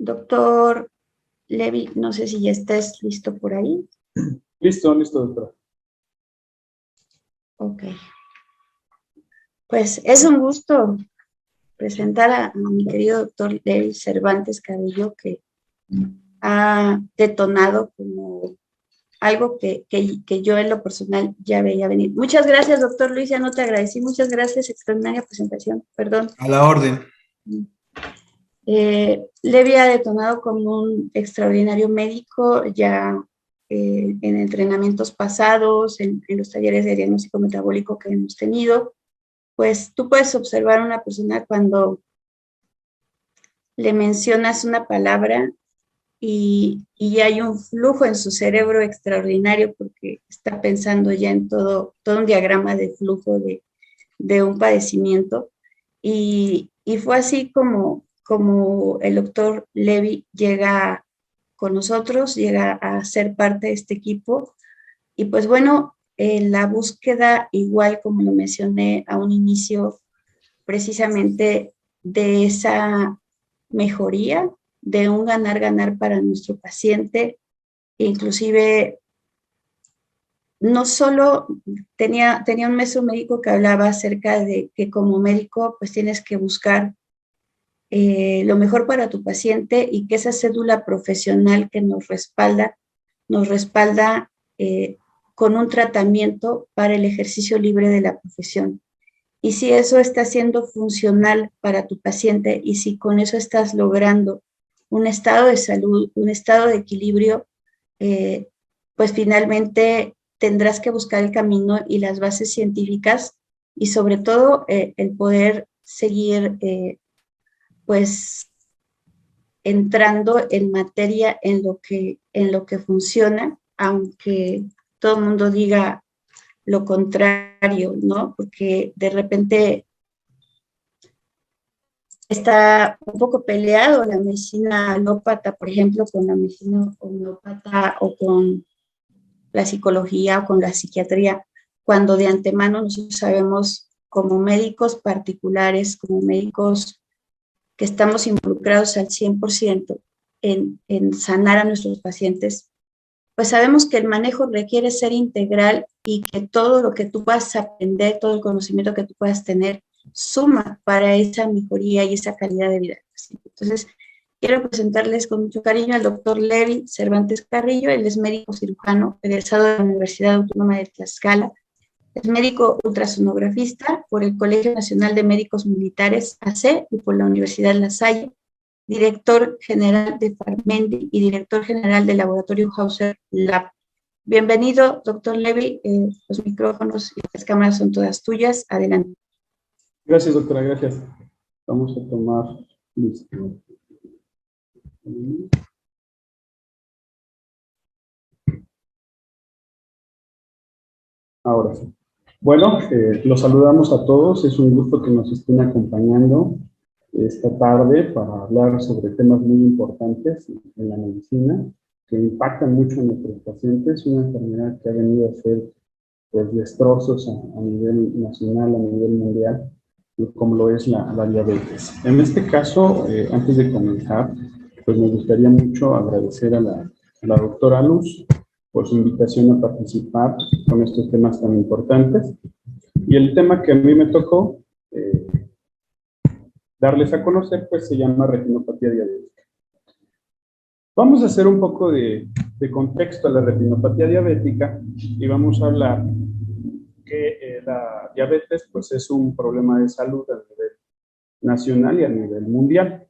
Doctor Levy, no sé si ya estás listo por ahí. Listo, doctora. Ok. Pues es un gusto presentar a mi querido doctor Levy Cervantes Carrillo, que ha detonado como algo que yo en lo personal ya veía venir. Muchas gracias, doctor Luis, ya no te agradecí. Muchas gracias, extraordinaria presentación, perdón. A la orden. Levy ha detonado como un extraordinario médico ya en entrenamientos pasados, en los talleres de diagnóstico metabólico que hemos tenido. Pues tú puedes observar a una persona cuando le mencionas una palabra y hay un flujo en su cerebro extraordinario porque está pensando ya en todo un diagrama de flujo de un padecimiento. Y fue así como el doctor Levy llega con nosotros, llega a ser parte de este equipo. Y pues bueno, la búsqueda, igual como lo mencioné a un inicio, precisamente de esa mejoría, de un ganar-ganar para nuestro paciente, inclusive no solo tenía un maestro médico que hablaba acerca de que como médico pues tienes que buscar lo mejor para tu paciente y que esa cédula profesional que nos respalda con un tratamiento para el ejercicio libre de la profesión. Y si eso está siendo funcional para tu paciente y si con eso estás logrando un estado de salud, un estado de equilibrio, pues finalmente tendrás que buscar el camino y las bases científicas y sobre todo el poder seguir pues entrando en materia en lo que funciona, aunque todo el mundo diga lo contrario, ¿no? Porque de repente está un poco peleado la medicina alópata, por ejemplo, con la medicina homeópata o con la psicología o con la psiquiatría, cuando de antemano nosotros sabemos como médicos particulares, como médicos que estamos involucrados al 100% en sanar a nuestros pacientes, pues sabemos que el manejo requiere ser integral y que todo lo que tú puedas aprender, todo el conocimiento que tú puedas tener, suma para esa mejoría y esa calidad de vida del paciente. Entonces, quiero presentarles con mucho cariño al doctor Levy Cervantes Carrillo. Él es médico cirujano, egresado de la Universidad Autónoma de Tlaxcala. Es médico ultrasonografista por el Colegio Nacional de Médicos Militares, AC, y por la Universidad La Salle, director general de Farmendi y director general del laboratorio Hauser Lab. Bienvenido, doctor Levy. Los micrófonos y las cámaras son todas tuyas. Adelante. Gracias, doctora, gracias. Vamos a tomar listo. Ahora sí. Bueno, los saludamos a todos. Es un gusto que nos estén acompañando esta tarde para hablar sobre temas muy importantes en la medicina que impactan mucho a nuestros pacientes. Una enfermedad que ha venido a hacer pues, destrozos a nivel nacional, a nivel mundial, como lo es la diabetes. En este caso, antes de comenzar, pues me gustaría mucho agradecer a la doctora Luz por su invitación a participar con estos temas tan importantes. Y el tema que a mí me tocó darles a conocer, pues se llama retinopatía diabética. Vamos a hacer un poco de contexto a la retinopatía diabética y vamos a hablar que la diabetes pues es un problema de salud a nivel nacional y a nivel mundial.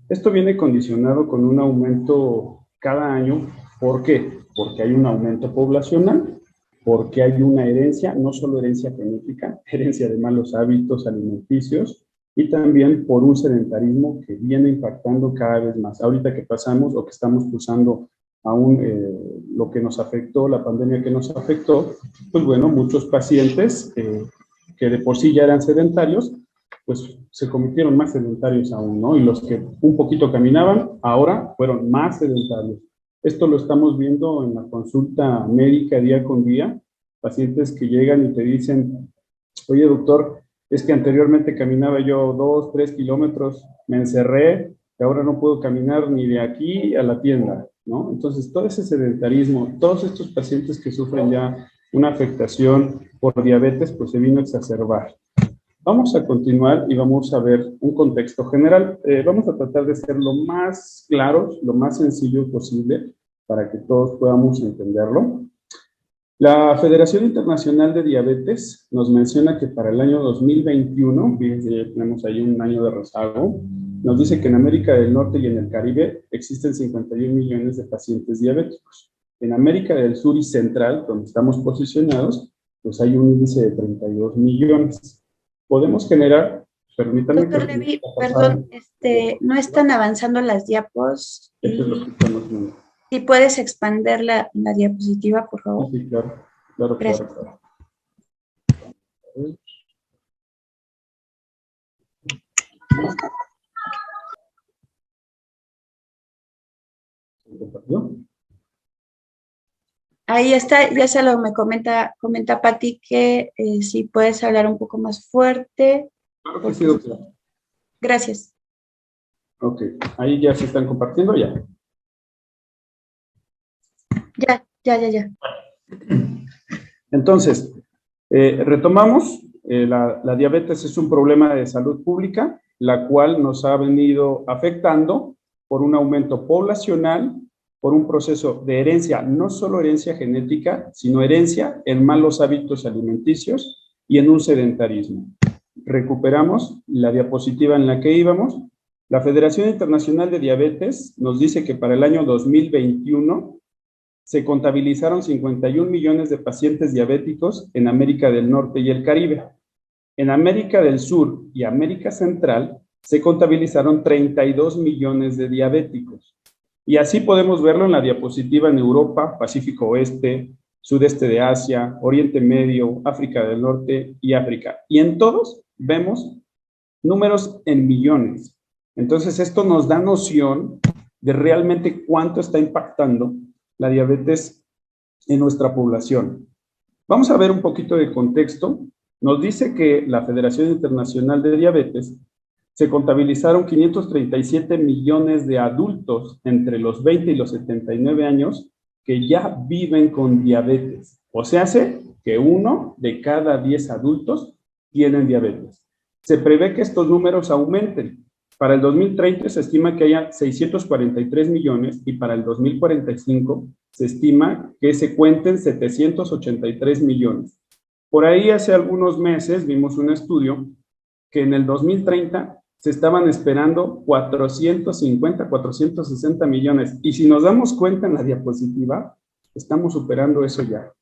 Esto viene condicionado con un aumento cada año. ¿Por qué? Porque hay un aumento poblacional, porque hay una herencia, no solo herencia genética, herencia de malos hábitos alimenticios, y también por un sedentarismo que viene impactando cada vez más. Ahorita que pasamos o que estamos cruzando aún lo que nos afectó, la pandemia que nos afectó, pues bueno, muchos pacientes que de por sí ya eran sedentarios, pues se convirtieron más sedentarios aún, ¿no? Y los que un poquito caminaban, ahora fueron más sedentarios. Esto lo estamos viendo en la consulta médica día con día, pacientes que llegan y te dicen, oye doctor, es que anteriormente caminaba yo 2, 3 kilómetros, me encerré que ahora no puedo caminar ni de aquí a la tienda, ¿no? Entonces, todo ese sedentarismo, todos estos pacientes que sufren ya una afectación por diabetes, pues se vino a exacerbar. Vamos a continuar y vamos a ver un contexto general. Vamos a tratar de ser lo más claros, lo más sencillo posible para que todos podamos entenderlo. La Federación Internacional de Diabetes nos menciona que para el año 2021, fíjense, ya tenemos ahí un año de rezago, nos dice que en América del Norte y en el Caribe existen 51 millones de pacientes diabéticos. En América del Sur y Central, donde estamos posicionados, pues hay un índice de 32 millones. Podemos generar, permítanme Doctor que... Levy, perdón, no están avanzando las diapos. Esto es lo que estamos viendo. Si puedes expander la diapositiva, por favor. Sí, claro, claro, Gracias. claro. Ahí está, ya se lo me comenta Pati que si puedes hablar un poco más fuerte. Claro que sí, doctora. Gracias. Ok, ahí ya se están compartiendo ya. Ya. Entonces, retomamos, la diabetes es un problema de salud pública, la cual nos ha venido afectando por un aumento poblacional, por un proceso de herencia, no solo herencia genética, sino herencia en malos hábitos alimenticios y en un sedentarismo. Recuperamos la diapositiva en la que íbamos. La Federación Internacional de Diabetes nos dice que para el año 2021 se contabilizaron 51 millones de pacientes diabéticos en América del Norte y el Caribe. En América del Sur y América Central se contabilizaron 32 millones de diabéticos. Y así podemos verlo en la diapositiva en Europa, Pacífico Oeste, Sudeste de Asia, Oriente Medio, África del Norte y África. Y en todos vemos números en millones. Entonces, esto nos da noción de realmente cuánto está impactando la diabetes en nuestra población. Vamos a ver un poquito de contexto. Nos dice que la Federación Internacional de Diabetes se contabilizaron 537 millones de adultos entre los 20 y los 79 años que ya viven con diabetes. O sea, hace que 1 de cada 10 adultos tienen diabetes. Se prevé que estos números aumenten. Para el 2030 se estima que haya 643 millones y para el 2045 se estima que se cuenten 783 millones. Por ahí hace algunos meses vimos un estudio que en el 2030 se estaban esperando 450, 460 millones. Y si nos damos cuenta en la diapositiva, estamos superando eso ya.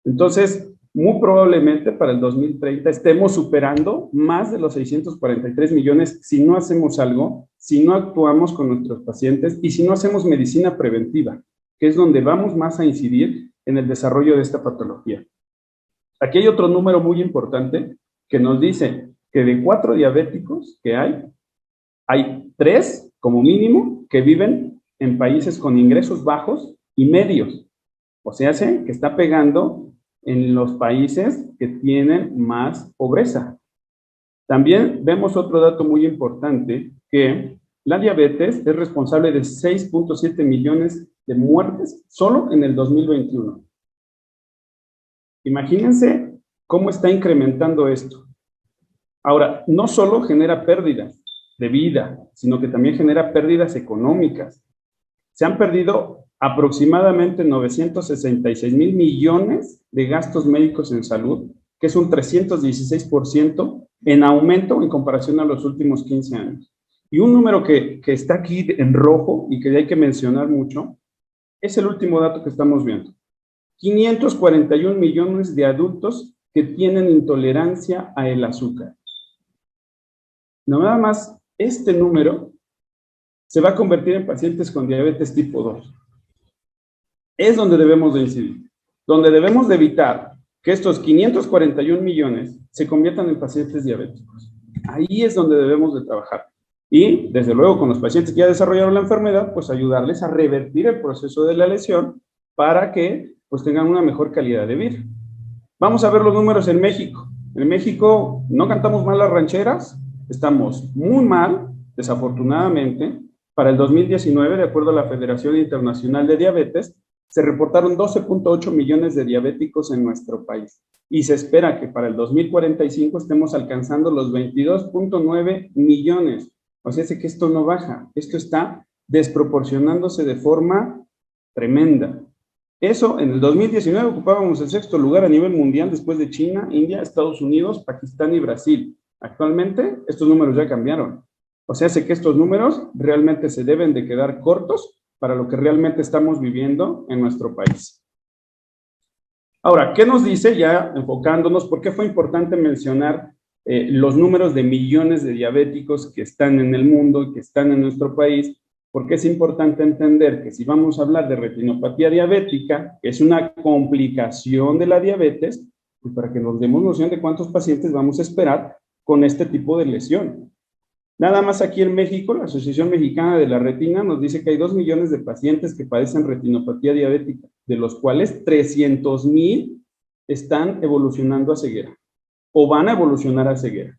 Entonces, muy probablemente para el 2030 estemos superando más de los 643 millones si no hacemos algo, si no actuamos con nuestros pacientes y si no hacemos medicina preventiva, que es donde vamos más a incidir en el desarrollo de esta patología. Aquí hay otro número muy importante que nos dice que de 4 diabéticos que hay 3 como mínimo que viven en países con ingresos bajos y medios. O sea, que está pegando en los países que tienen más pobreza. También vemos otro dato muy importante, que la diabetes es responsable de 6.7 millones de muertes solo en el 2021. Imagínense cómo está incrementando esto. Ahora, no solo genera pérdidas de vida, sino que también genera pérdidas económicas. Se han perdido aproximadamente 966 mil millones de gastos médicos en salud, que es un 316% en aumento en comparación a los últimos 15 años. Y un número que está aquí en rojo y que hay que mencionar mucho, es el último dato que estamos viendo. 541 millones de adultos que tienen intolerancia al azúcar. Nada más, este número se va a convertir en pacientes con diabetes tipo 2. Es donde debemos de incidir, donde debemos de evitar que estos 541 millones se conviertan en pacientes diabéticos. Ahí es donde debemos de trabajar. Y, desde luego, con los pacientes que ya desarrollaron la enfermedad, pues ayudarles a revertir el proceso de la lesión para que pues tengan una mejor calidad de vida. Vamos a ver los números en México. En México no cantamos mal las rancheras, estamos muy mal, desafortunadamente, Para el 2019, de acuerdo a la Federación Internacional de Diabetes, se reportaron 12.8 millones de diabéticos en nuestro país. Y se espera que para el 2045 estemos alcanzando los 22.9 millones. O sea, que esto no baja, esto está desproporcionándose de forma tremenda. Eso, en el 2019 ocupábamos el 6º lugar a nivel mundial después de China, India, Estados Unidos, Pakistán y Brasil. Actualmente, estos números ya cambiaron. O sea, que estos números realmente se deben de quedar cortos para lo que realmente estamos viviendo en nuestro país. Ahora, ¿qué nos dice ya enfocándonos? ¿Por qué fue importante mencionar los números de millones de diabéticos que están en el mundo y que están en nuestro país? Porque es importante entender que si vamos a hablar de retinopatía diabética, que es una complicación de la diabetes, pues para que nos demos noción de cuántos pacientes vamos a esperar con este tipo de lesión. Nada más aquí en México, la Asociación Mexicana de la Retina nos dice que hay 2 millones de pacientes que padecen retinopatía diabética, de los cuales 300,000 están evolucionando a ceguera o van a evolucionar a ceguera.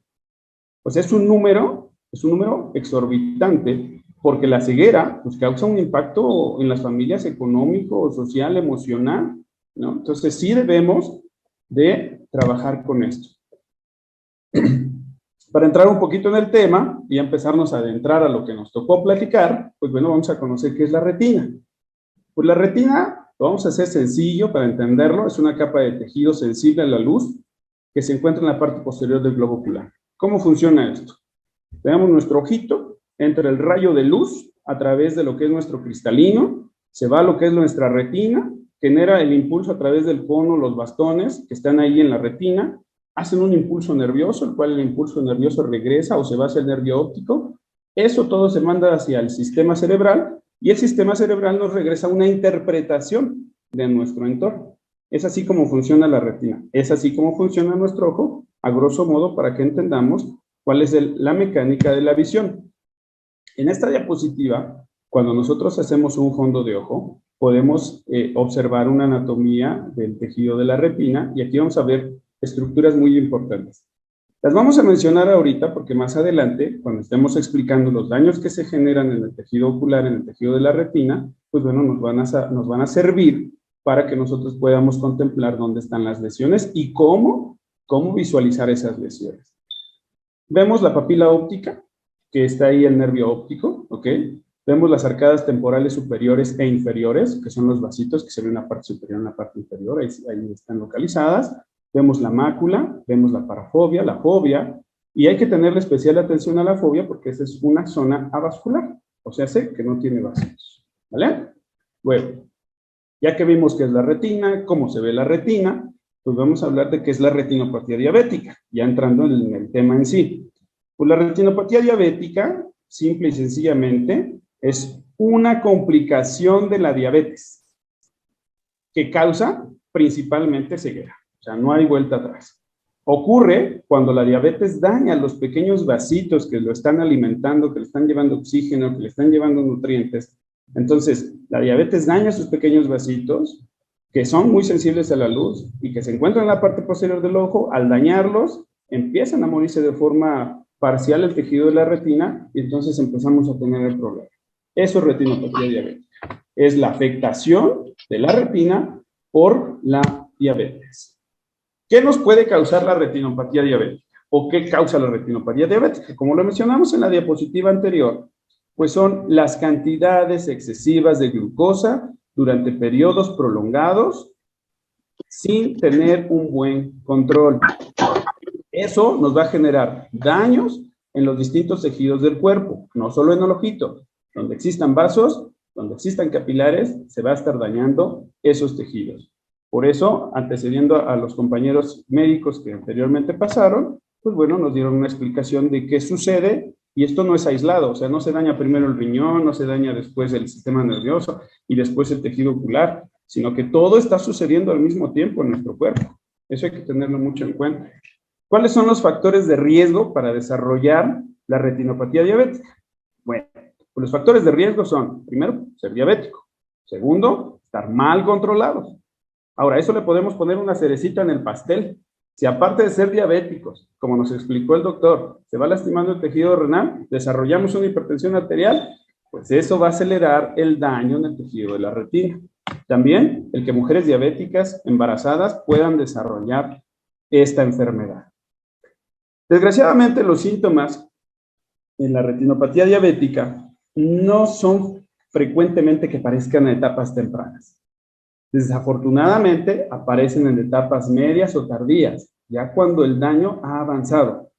Pues es un número exorbitante, porque la ceguera pues, causa un impacto en las familias económico, social, emocional, ¿no? Entonces sí debemos de trabajar con esto. Para entrar un poquito en el tema y empezarnos a adentrar a lo que nos tocó platicar, pues bueno, vamos a conocer qué es la retina. Pues la retina, lo vamos a hacer sencillo para entenderlo, es una capa de tejido sensible a la luz que se encuentra en la parte posterior del globo ocular. ¿Cómo funciona esto? Tenemos nuestro ojito, entra el rayo de luz a través de lo que es nuestro cristalino, se va a lo que es nuestra retina, genera el impulso a través del cono, los bastones que están ahí en la retina, hacen un impulso nervioso, el cual el impulso nervioso regresa o se va hacia el nervio óptico. Eso todo se manda hacia el sistema cerebral y el sistema cerebral nos regresa una interpretación de nuestro entorno. Es así como funciona la retina, es así como funciona nuestro ojo, a grosso modo, para que entendamos cuál es la mecánica de la visión. En esta diapositiva, cuando nosotros hacemos un fondo de ojo, podemos observar una anatomía del tejido de la retina y aquí vamos a ver estructuras muy importantes. Las vamos a mencionar ahorita porque más adelante, cuando estemos explicando los daños que se generan en el tejido ocular, en el tejido de la retina, pues bueno, nos van a servir para que nosotros podamos contemplar dónde están las lesiones y cómo visualizar esas lesiones. Vemos la papila óptica, que está ahí el nervio óptico, ¿ok? Vemos las arcadas temporales superiores e inferiores, que son los vasitos que se ven en la parte superior y en la parte inferior, ahí están localizadas. Vemos la mácula, vemos la parafobia, la fobia, y hay que tenerle especial atención a la fobia porque esa es una zona avascular, o sea, sé que no tiene vasos, ¿vale? Bueno, ya que vimos qué es la retina, cómo se ve la retina, pues vamos a hablar de qué es la retinopatía diabética, ya entrando en el tema en sí. Pues la retinopatía diabética, simple y sencillamente, es una complicación de la diabetes que causa principalmente ceguera. O sea, no hay vuelta atrás. Ocurre cuando la diabetes daña los pequeños vasitos que lo están alimentando, que le están llevando oxígeno, que le están llevando nutrientes. Entonces, la diabetes daña sus pequeños vasitos, que son muy sensibles a la luz y que se encuentran en la parte posterior del ojo. Al dañarlos, empiezan a morirse de forma parcial el tejido de la retina y entonces empezamos a tener el problema. Eso es retinopatía diabética. Es la afectación de la retina por la diabetes. ¿Qué nos puede causar la retinopatía diabética? ¿O qué causa la retinopatía diabética? Como lo mencionamos en la diapositiva anterior, pues son las cantidades excesivas de glucosa durante periodos prolongados sin tener un buen control. Eso nos va a generar daños en los distintos tejidos del cuerpo, no solo en el ojito. Donde existan vasos, donde existan capilares, se va a estar dañando esos tejidos. Por eso, antecediendo a los compañeros médicos que anteriormente pasaron, pues bueno, nos dieron una explicación de qué sucede, y esto no es aislado, o sea, no se daña primero el riñón, no se daña después el sistema nervioso y después el tejido ocular, sino que todo está sucediendo al mismo tiempo en nuestro cuerpo. Eso hay que tenerlo mucho en cuenta. ¿Cuáles son los factores de riesgo para desarrollar la retinopatía diabética? Bueno, pues los factores de riesgo son, primero, ser diabético. Segundo, estar mal controlados. Ahora, eso le podemos poner una cerecita en el pastel. Si aparte de ser diabéticos, como nos explicó el doctor, se va lastimando el tejido renal, desarrollamos una hipertensión arterial, Pues eso va a acelerar el daño en el tejido de la retina. También el que mujeres diabéticas embarazadas puedan desarrollar esta enfermedad. Desgraciadamente, los síntomas en la retinopatía diabética no son frecuentemente que aparezcan en etapas tempranas. Desafortunadamente, aparecen en etapas medias o tardías, ya cuando el daño ha avanzado.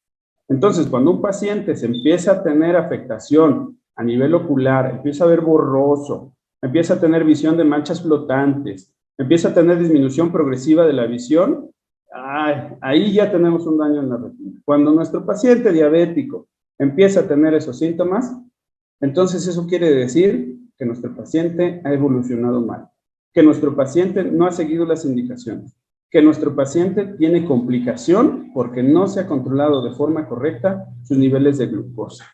Entonces, cuando un paciente se empieza a tener afectación a nivel ocular, empieza a ver borroso, empieza a tener visión de manchas flotantes, empieza a tener disminución progresiva de la visión, ahí ya tenemos un daño en la retina. Cuando nuestro paciente diabético empieza a tener esos síntomas, entonces eso quiere decir que nuestro paciente ha evolucionado mal, que nuestro paciente no ha seguido las indicaciones, que nuestro paciente tiene complicación porque no se ha controlado de forma correcta sus niveles de glucosa.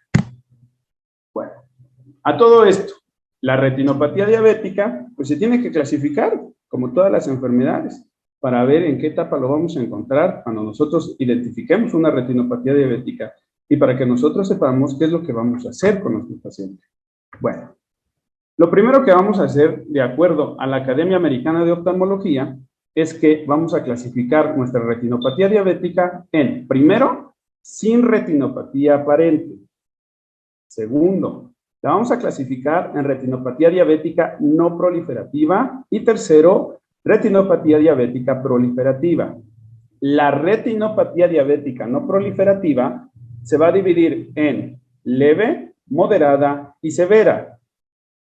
Bueno, a todo esto, la retinopatía diabética, pues se tiene que clasificar, como todas las enfermedades, para ver en qué etapa lo vamos a encontrar cuando nosotros identifiquemos una retinopatía diabética y para que nosotros sepamos qué es lo que vamos a hacer con nuestro paciente. Bueno, lo primero que vamos a hacer, de acuerdo a la Academia Americana de Oftalmología, es que vamos a clasificar nuestra retinopatía diabética en, primero, sin retinopatía aparente. Segundo, la vamos a clasificar en retinopatía diabética no proliferativa. Y tercero, retinopatía diabética proliferativa. La retinopatía diabética no proliferativa se va a dividir en leve, moderada y severa.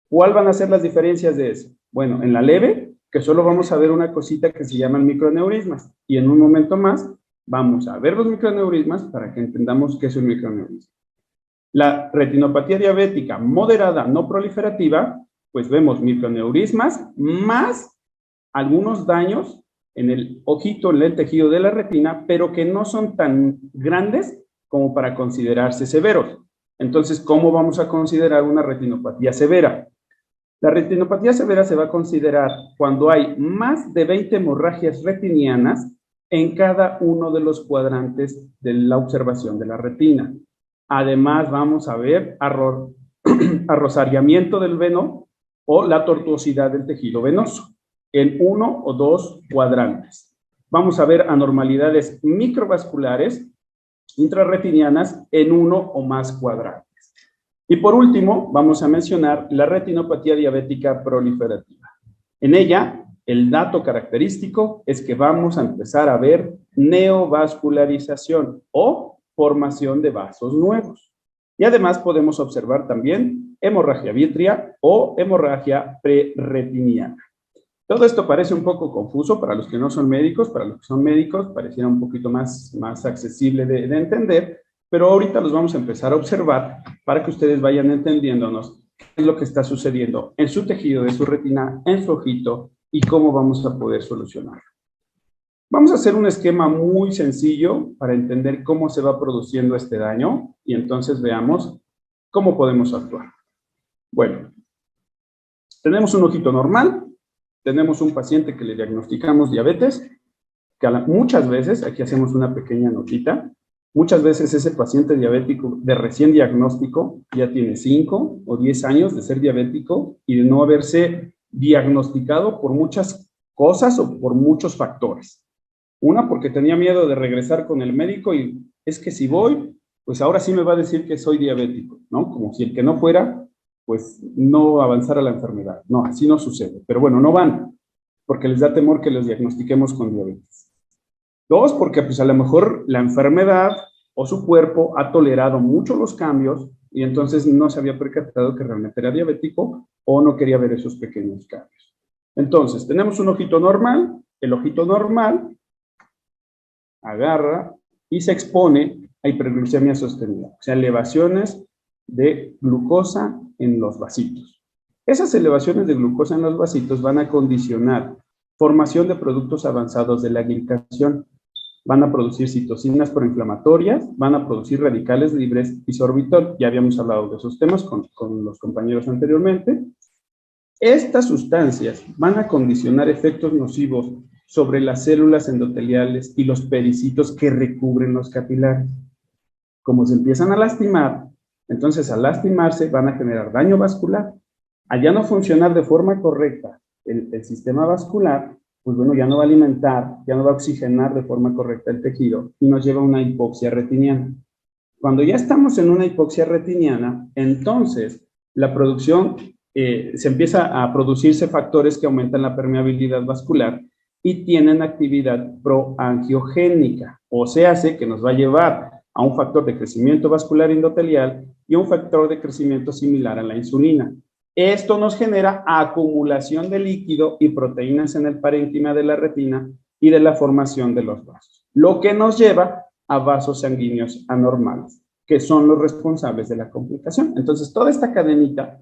¿Cuál van a ser las diferencias de eso? Bueno, en la leve, que solo vamos a ver una cosita que se llaman microneurismas. Y en un momento más vamos a ver los microneurismas para que entendamos qué es un microneurisma. La retinopatía diabética moderada no proliferativa, pues vemos microneurismas más algunos daños en el ojito, en el tejido de la retina, pero que no son tan grandes como para considerarse severos. Entonces, ¿cómo vamos a considerar una retinopatía severa? La retinopatía severa se va a considerar cuando hay más de 20 hemorragias retinianas en cada uno de los cuadrantes de la observación de la retina. Además, vamos a ver arrosariamiento del veno o la tortuosidad del tejido venoso en uno o dos cuadrantes. Vamos a ver anormalidades microvasculares intrarretinianas en uno o más cuadrantes. Y por último, vamos a mencionar la retinopatía diabética proliferativa. En ella, el dato característico es que vamos a empezar a ver neovascularización o formación de vasos nuevos. Y además podemos observar también hemorragia vítrea o hemorragia prerretiniana. Todo esto parece un poco confuso para los que no son médicos. Para los que son médicos pareciera un poquito más accesible de entender, pero ahorita los vamos a empezar a observar para que ustedes vayan entendiéndonos qué es lo que está sucediendo en su tejido de su retina, en su ojito, y cómo vamos a poder solucionarlo. Vamos a hacer un esquema muy sencillo para entender cómo se va produciendo este daño y entonces veamos cómo podemos actuar. Bueno, tenemos un ojito normal, tenemos un paciente que le diagnosticamos diabetes, que muchas veces, aquí hacemos una pequeña notita, muchas veces ese paciente diabético de recién diagnóstico ya tiene 5 o 10 años de ser diabético y de no haberse diagnosticado por muchas cosas o por muchos factores. Una, porque tenía miedo de regresar con el médico y es que si voy, pues ahora sí me va a decir que soy diabético, ¿no? Como si el que no fuera, pues no avanzara la enfermedad. No, así no sucede. Pero bueno, no van, porque les da temor que los diagnostiquemos con diabetes. 2, porque pues a lo mejor la enfermedad o su cuerpo ha tolerado mucho los cambios y entonces no se había percatado que realmente era diabético o no quería ver esos pequeños cambios. Entonces, tenemos un ojito normal. El ojito normal agarra y se expone a hiperglucemia sostenida, o sea, elevaciones de glucosa en los vasitos. Esas elevaciones de glucosa en los vasitos van a condicionar formación de productos avanzados de la glicación. Van a producir citocinas proinflamatorias, van a producir radicales libres y sorbitol. Ya habíamos hablado de esos temas con los compañeros anteriormente. Estas sustancias van a condicionar efectos nocivos sobre las células endoteliales y los pericitos que recubren los capilares. Como se empiezan a lastimar, Entonces, al lastimarse, van a generar daño vascular. Al ya no funcionar de forma correcta el sistema vascular, pues bueno, ya no va a alimentar, ya no va a oxigenar de forma correcta el tejido y nos lleva a una hipoxia retiniana. Cuando ya estamos en una hipoxia retiniana, entonces la producción, se empieza a producirse factores que aumentan la permeabilidad vascular y tienen actividad proangiogénica, o sea, que nos va a llevar a un factor de crecimiento vascular endotelial y un factor de crecimiento similar a la insulina. Esto nos genera acumulación de líquido y proteínas en el parénquima de la retina y de la formación de los vasos, lo que nos lleva a vasos sanguíneos anormales, que son los responsables de la complicación. Entonces, toda esta cadenita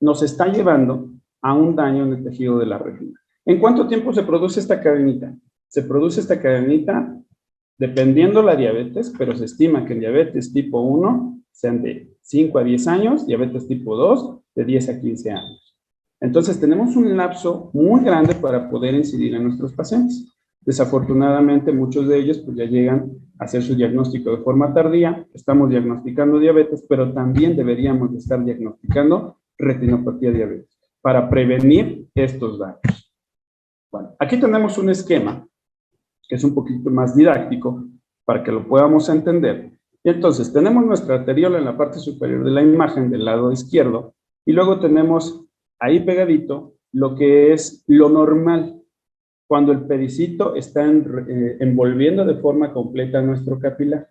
nos está llevando a un daño en el tejido de la retina. ¿En cuánto tiempo se produce esta cadenita? Se produce esta cadenita dependiendo la diabetes, pero se estima que en diabetes tipo 1 sean de 5 a 10 años, diabetes tipo 2 de 10 a 15 años. Entonces tenemos un lapso muy grande para poder incidir en nuestros pacientes. Desafortunadamente muchos de ellos pues ya llegan a hacer su diagnóstico de forma tardía. Estamos diagnosticando diabetes, pero también deberíamos de estar diagnosticando retinopatía diabética para prevenir estos daños. Bueno, aquí tenemos un esquema que es un poquito más didáctico para que lo podamos entender. Y entonces tenemos nuestra arteriola en la parte superior de la imagen del lado izquierdo y luego tenemos ahí pegadito lo que es lo normal, cuando el pericito está envolviendo de forma completa nuestro capilar.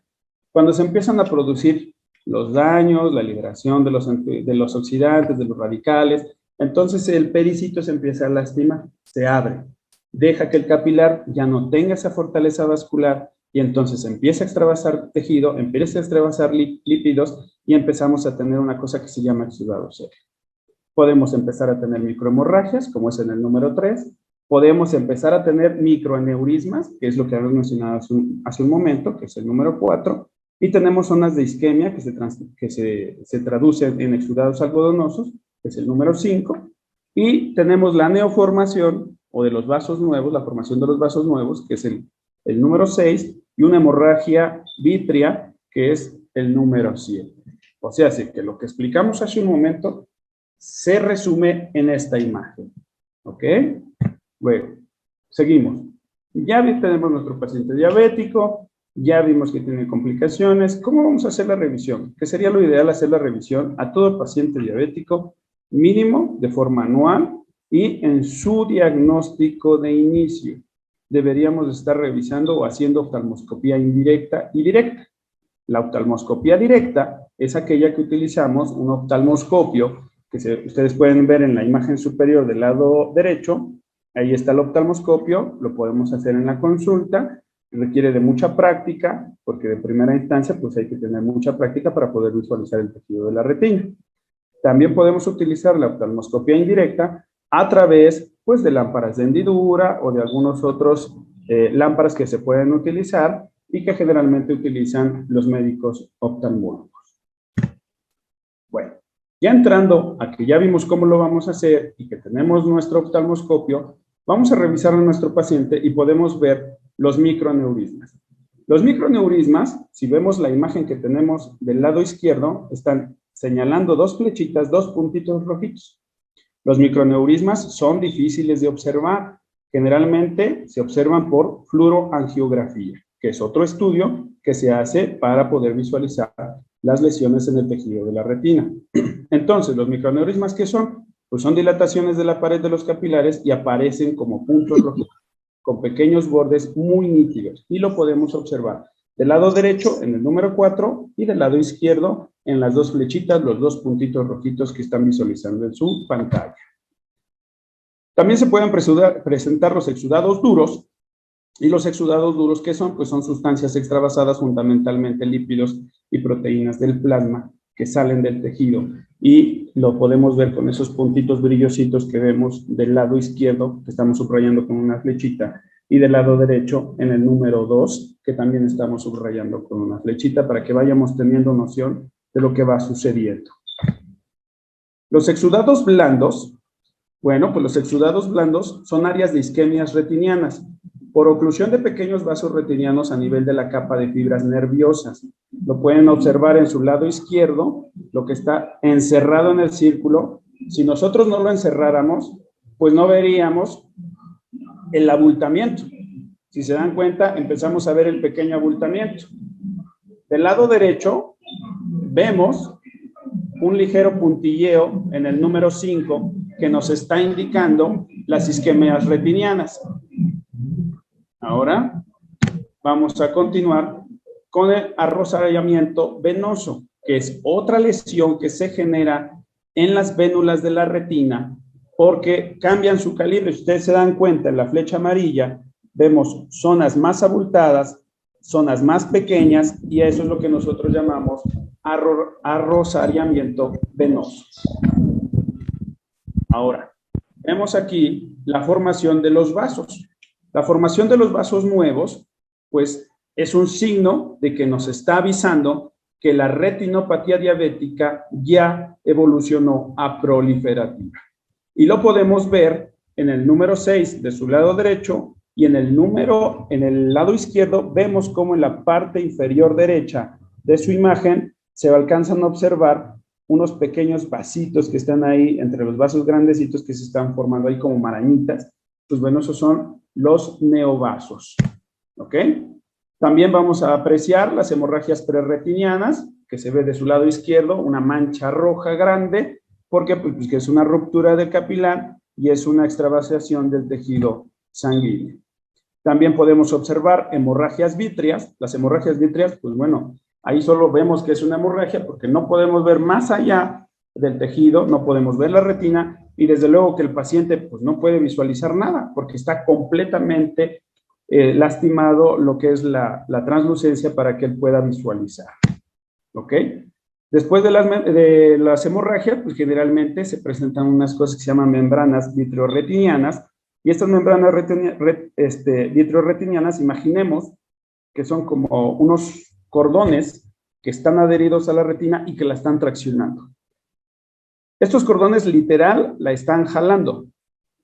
Cuando se empiezan a producir los daños, la liberación de los oxidantes, de los radicales, entonces el pericito se empieza a lastimar, se abre, deja que el capilar ya no tenga esa fortaleza vascular y entonces empieza a extravasar tejido, empieza a extravasar lípidos y empezamos a tener una cosa que se llama exudado seco. Podemos empezar a tener microhemorragias, como es en el número 3. Podemos empezar a tener microaneurismas, que es lo que habíamos mencionado hace un momento, que es el número 4. Y tenemos zonas de isquemia que se traducen en exudados algodonosos, que es el número 5. Y tenemos la neoformación, o de los vasos nuevos, la formación de los vasos nuevos, que es el número 6. Y una hemorragia vítrea, que es el número 7. O sea, que lo que explicamos hace un momento se resume en esta imagen. ¿Ok? Bueno, seguimos. Ya tenemos nuestro paciente diabético, ya vimos que tiene complicaciones. ¿Cómo vamos a hacer la revisión? ¿Qué sería lo ideal hacer la revisión a todo paciente diabético mínimo de forma anual y en su diagnóstico de inicio? Deberíamos estar revisando o haciendo oftalmoscopía indirecta y directa. La oftalmoscopía directa es aquella que utilizamos, un oftalmoscopio, que ustedes pueden ver en la imagen superior del lado derecho. Ahí está el oftalmoscopio, lo podemos hacer en la consulta, requiere de mucha práctica, porque de primera instancia pues hay que tener mucha práctica para poder visualizar el tejido de la retina. También podemos utilizar la oftalmoscopia indirecta a través pues de lámparas de hendidura o de algunos otros lámparas que se pueden utilizar y que generalmente utilizan los médicos oftalmólogos. Bueno, ya entrando a que ya vimos cómo lo vamos a hacer y que tenemos nuestro oftalmoscopio, vamos a revisar a nuestro paciente y podemos ver los microaneurismas. Los microaneurismas, si vemos la imagen que tenemos del lado izquierdo, están señalando dos flechitas, dos puntitos rojitos. Los microaneurismas son difíciles de observar. Generalmente se observan por fluoroangiografía, que es otro estudio que se hace para poder visualizar las lesiones en el tejido de la retina. Entonces, los microaneurismas, ¿qué son? Pues son dilataciones de la pared de los capilares y aparecen como puntos rojos con pequeños bordes muy nítidos y lo podemos observar del lado derecho en el número 4 y del lado izquierdo en las dos flechitas, los dos puntitos rojitos que están visualizando en su pantalla. También se pueden presentar los exudados duros. Y los exudados duros, ¿qué son? Pues son sustancias extravasadas, fundamentalmente lípidos y proteínas del plasma que salen del tejido. Y lo podemos ver con esos puntitos brillositos que vemos del lado izquierdo, que estamos subrayando con una flechita, y del lado derecho en el número 2, que también estamos subrayando con una flechita para que vayamos teniendo noción de lo que va sucediendo. Los exudados blandos, bueno, pues los exudados blandos son áreas de isquemias retinianas. por oclusión de pequeños vasos retinianos a nivel de la capa de fibras nerviosas. Lo pueden observar en su lado izquierdo, lo que está encerrado en el círculo. Si nosotros no lo encerráramos, pues no veríamos el abultamiento. Si se dan cuenta, empezamos a ver el pequeño abultamiento. Del lado derecho, vemos un ligero puntilleo en el número 5 que nos está indicando las isquemias retinianas. Ahora vamos a continuar con el arrosallamiento venoso, que es otra lesión que se genera en las vénulas de la retina porque cambian su calibre. Si ustedes se dan cuenta, en la flecha amarilla vemos zonas más abultadas, zonas más pequeñas, y eso es lo que nosotros llamamos arrosallamiento venoso. Ahora, vemos aquí la formación de los vasos. La formación de los vasos nuevos, pues, es un signo de que nos está avisando que la retinopatía diabética ya evolucionó a proliferativa. Y lo podemos ver en el número 6 de su lado derecho, y en el lado izquierdo vemos cómo en la parte inferior derecha de su imagen se alcanzan a observar unos pequeños vasitos que están ahí entre los vasos grandecitos que se están formando ahí como marañitas. Pues bueno, esos son los neovasos. ¿Ok? También vamos a apreciar las hemorragias prerretinianas, que se ve de su lado izquierdo, una mancha roja grande, porque pues, que es una ruptura del capilar y es una extravasación del tejido sanguíneo. También podemos observar hemorragias vítreas. Las hemorragias vítreas, pues bueno, ahí solo vemos que es una hemorragia porque no podemos ver más allá del tejido, no podemos ver la retina, y desde luego que el paciente pues no puede visualizar nada porque está completamente lastimado lo que es la translucencia para que él pueda visualizar. ¿Ok? Después de las hemorragias, pues generalmente se presentan unas cosas que se llaman membranas vitreoretinianas, y estas membranas vitreoretinianas, imaginemos que son como unos cordones que están adheridos a la retina y que la están traccionando. Estos cordones literal la están jalando.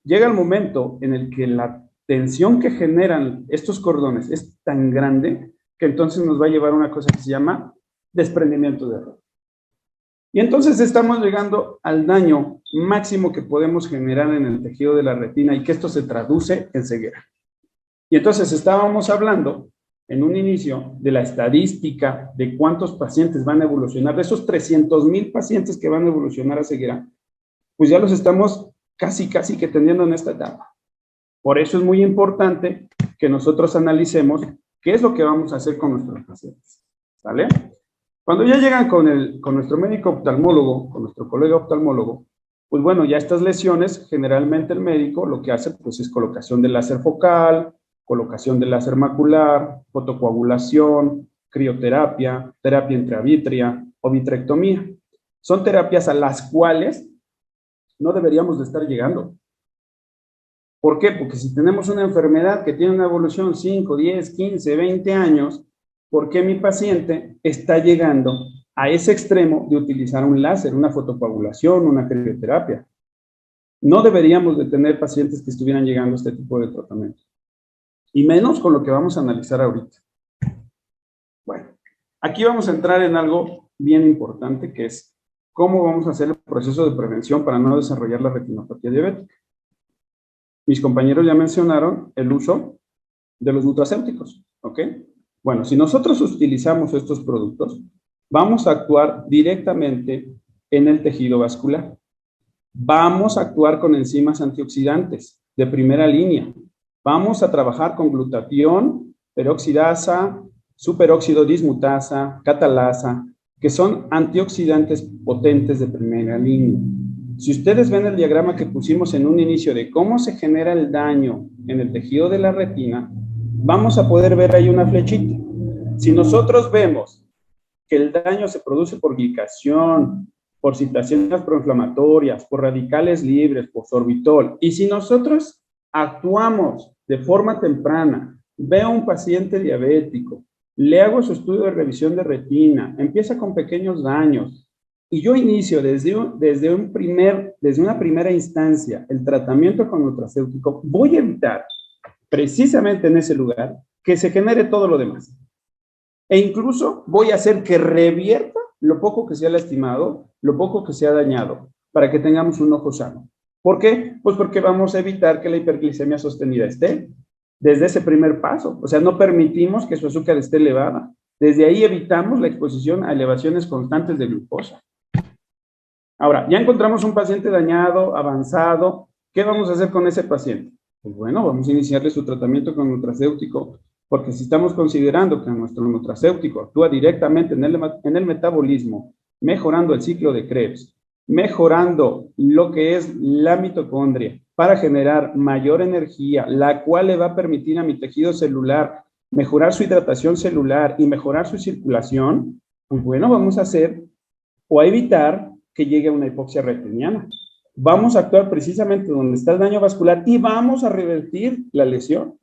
Llega el momento en el que la tensión que generan estos cordones es tan grande que entonces nos va a llevar a una cosa que se llama desprendimiento de retina. Y entonces estamos llegando al daño máximo que podemos generar en el tejido de la retina y que esto se traduce en ceguera. Y entonces estábamos hablando en un inicio de la estadística de cuántos pacientes van a evolucionar, de esos 300,000 pacientes que van a evolucionar a ceguera, pues ya los estamos casi que teniendo en esta etapa. Por eso es muy importante que nosotros analicemos qué es lo que vamos a hacer con nuestros pacientes. ¿Vale? Cuando ya llegan con nuestro médico oftalmólogo, con nuestro colega oftalmólogo, pues bueno, ya estas lesiones, generalmente el médico lo que hace pues es colocación de láser focal, colocación de láser macular, fotocoagulación, crioterapia, terapia intravítrea o vitrectomía. Son terapias a las cuales no deberíamos de estar llegando. ¿Por qué? Porque si tenemos una enfermedad que tiene una evolución 5, 10, 15, 20 años, ¿por qué mi paciente está llegando a ese extremo de utilizar un láser, una fotocoagulación, una crioterapia? No deberíamos de tener pacientes que estuvieran llegando a este tipo de tratamiento. Y menos con lo que vamos a analizar ahorita. Bueno, aquí vamos a entrar en algo bien importante, que es cómo vamos a hacer el proceso de prevención para no desarrollar la retinopatía diabética. Mis compañeros ya mencionaron el uso de los nutracéuticos, ¿ok? Bueno, si nosotros utilizamos estos productos, vamos a actuar directamente en el tejido vascular. Vamos a actuar con enzimas antioxidantes de primera línea. Vamos a trabajar con glutatión, peroxidasa, superóxido dismutasa, catalasa, que son antioxidantes potentes de primera línea. Si ustedes ven el diagrama que pusimos en un inicio de cómo se genera el daño en el tejido de la retina, vamos a poder ver ahí una flechita. Si nosotros vemos que el daño se produce por glicación, por citaciones proinflamatorias, por radicales libres, por sorbitol, y si nosotros actuamos de forma temprana, veo a un paciente diabético, le hago su estudio de revisión de retina, empieza con pequeños daños, y yo inicio desde una primera instancia el tratamiento con nutracéutico, voy a evitar precisamente en ese lugar, que se genere todo lo demás. E incluso voy a hacer que revierta lo poco que se ha lastimado, lo poco que se ha dañado, para que tengamos un ojo sano. ¿Por qué? Pues porque vamos a evitar que la hiperglicemia sostenida esté desde ese primer paso. O sea, no permitimos que su azúcar esté elevada. Desde ahí evitamos la exposición a elevaciones constantes de glucosa. Ahora, ya encontramos un paciente dañado, avanzado. ¿Qué vamos a hacer con ese paciente? Pues bueno, vamos a iniciarle su tratamiento con nutracéutico, porque si estamos considerando que nuestro nutracéutico actúa directamente en el metabolismo, mejorando el ciclo de Krebs, mejorando lo que es la mitocondria para generar mayor energía, la cual le va a permitir a mi tejido celular mejorar su hidratación celular y mejorar su circulación, pues bueno, vamos a hacer o a evitar que llegue a una hipoxia retiniana. Vamos a actuar precisamente donde está el daño vascular y vamos a revertir la lesión.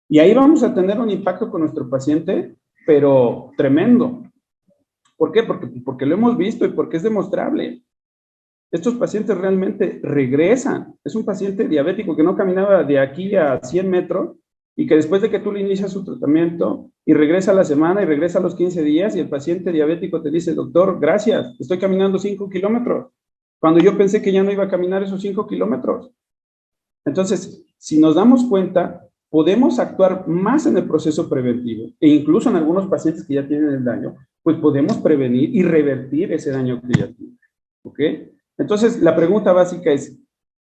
Y ahí vamos a tener un impacto con nuestro paciente, pero tremendo. ¿Por qué? Porque lo hemos visto y porque es demostrable. Estos pacientes realmente regresan. Es un paciente diabético que no caminaba de aquí a 100 metros y que después de que tú le inicias su tratamiento y regresa a la semana y regresa a los 15 días y el paciente diabético te dice, doctor, gracias, estoy caminando 5 kilómetros, cuando yo pensé que ya no iba a caminar esos 5 kilómetros. Entonces, si nos damos cuenta, podemos actuar más en el proceso preventivo e incluso en algunos pacientes que ya tienen el daño, pues podemos prevenir y revertir ese daño que ya tienen. ¿Ok? Entonces, la pregunta básica es,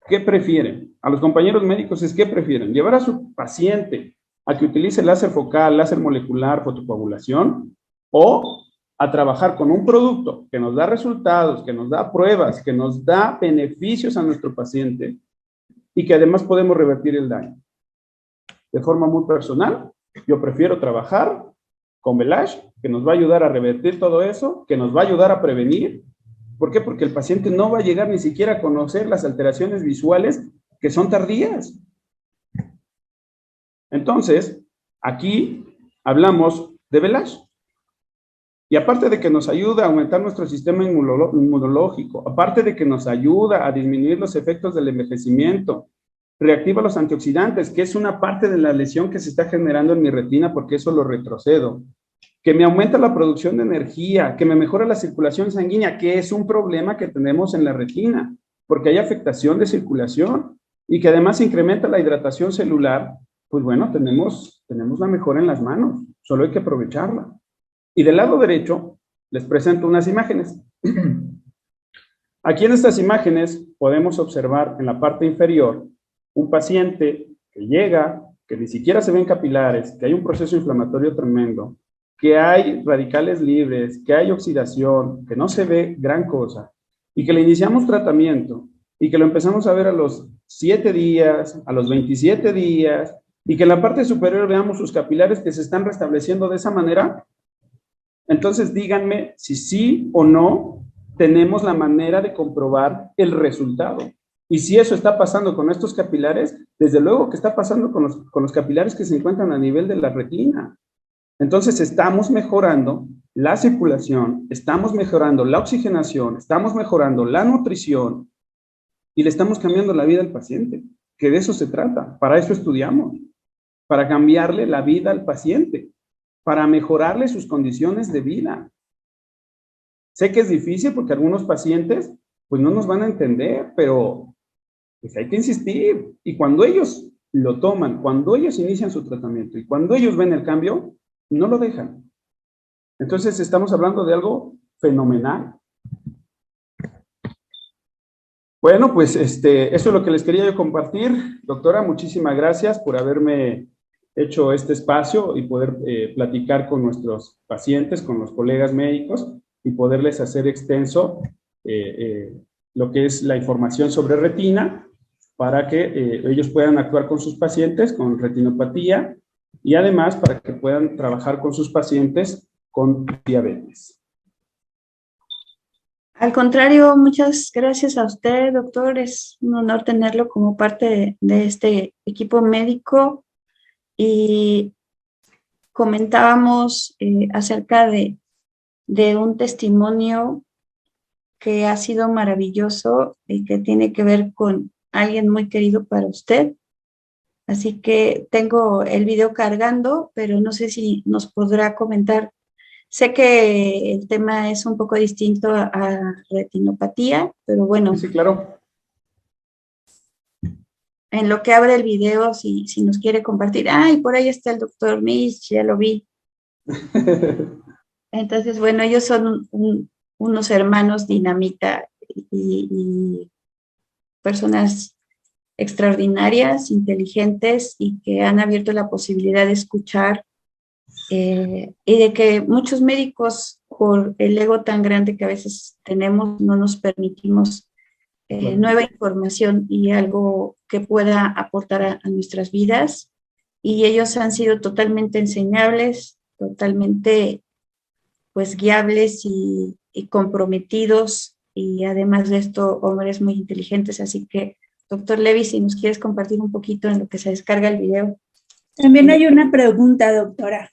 ¿qué prefieren? A los compañeros médicos es, ¿qué prefieren? ¿Llevar a su paciente a que utilice láser focal, láser molecular, fotocoagulación? ¿O a trabajar con un producto que nos da resultados, que nos da pruebas, que nos da beneficios a nuestro paciente y que además podemos revertir el daño? De forma muy personal, yo prefiero trabajar con Velage, que nos va a ayudar a revertir todo eso, que nos va a ayudar a prevenir. ¿Por qué? Porque el paciente no va a llegar ni siquiera a conocer las alteraciones visuales que son tardías. Entonces, aquí hablamos de Velage. Y aparte de que nos ayuda a aumentar nuestro sistema inmunológico, aparte de que nos ayuda a disminuir los efectos del envejecimiento, reactiva los antioxidantes, que es una parte de la lesión que se está generando en mi retina porque eso lo retrocedo, que me aumenta la producción de energía, que me mejora la circulación sanguínea, que es un problema que tenemos en la retina, porque hay afectación de circulación y que además incrementa la hidratación celular, pues bueno, tenemos la mejora en las manos, solo hay que aprovecharla. Y del lado derecho les presento unas imágenes. Aquí en estas imágenes podemos observar en la parte inferior un paciente que llega, que ni siquiera se ven capilares, que hay un proceso inflamatorio tremendo, que hay radicales libres, que hay oxidación, que no se ve gran cosa, y que le iniciamos tratamiento, y que lo empezamos a ver a los 7 días, a los 27 días, y que en la parte superior veamos sus capilares que se están restableciendo de esa manera. Entonces díganme si sí o no tenemos la manera de comprobar el resultado. Y si eso está pasando con estos capilares, desde luego que está pasando con los capilares que se encuentran a nivel de la retina. Entonces estamos mejorando la circulación, estamos mejorando la oxigenación, estamos mejorando la nutrición y le estamos cambiando la vida al paciente, que de eso se trata. Para eso estudiamos, para cambiarle la vida al paciente, para mejorarle sus condiciones de vida. Sé que es difícil porque algunos pacientes pues no nos van a entender, pero pues hay que insistir. Y cuando ellos lo toman, cuando ellos inician su tratamiento y cuando ellos ven el cambio, no lo dejan. Entonces estamos hablando de algo fenomenal. Bueno, pues eso es lo que les quería yo compartir. Doctora, muchísimas gracias por haberme hecho este espacio y poder platicar con nuestros pacientes, con los colegas médicos y poderles hacer extenso lo que es la información sobre retina para que ellos puedan actuar con sus pacientes con retinopatía y además para que puedan trabajar con sus pacientes con diabetes. Al contrario, muchas gracias a usted, doctor. Es un honor tenerlo como parte de este equipo médico. Y comentábamos acerca de un testimonio que ha sido maravilloso y que tiene que ver con alguien muy querido para usted. Así que tengo el video cargando, pero no sé si nos podrá comentar. Sé que el tema es un poco distinto a retinopatía, pero Sí, bueno, sí, claro. en lo que abre el video, si nos quiere compartir. Ay, por ahí está el doctor Mitch, ya lo vi. Entonces, bueno, ellos son unos hermanos dinamita y personas extraordinarias, inteligentes y que han abierto la posibilidad de escuchar y de que muchos médicos, por el ego tan grande que a veces tenemos, no nos permitimos Claro. nueva información y algo que pueda aportar a nuestras vidas. Y ellos han sido totalmente enseñables, totalmente pues guiables y comprometidos y además de esto hombres muy inteligentes. Así que, doctor Levi, si nos quieres compartir un poquito en lo que se descarga el video. También hay una pregunta, doctora.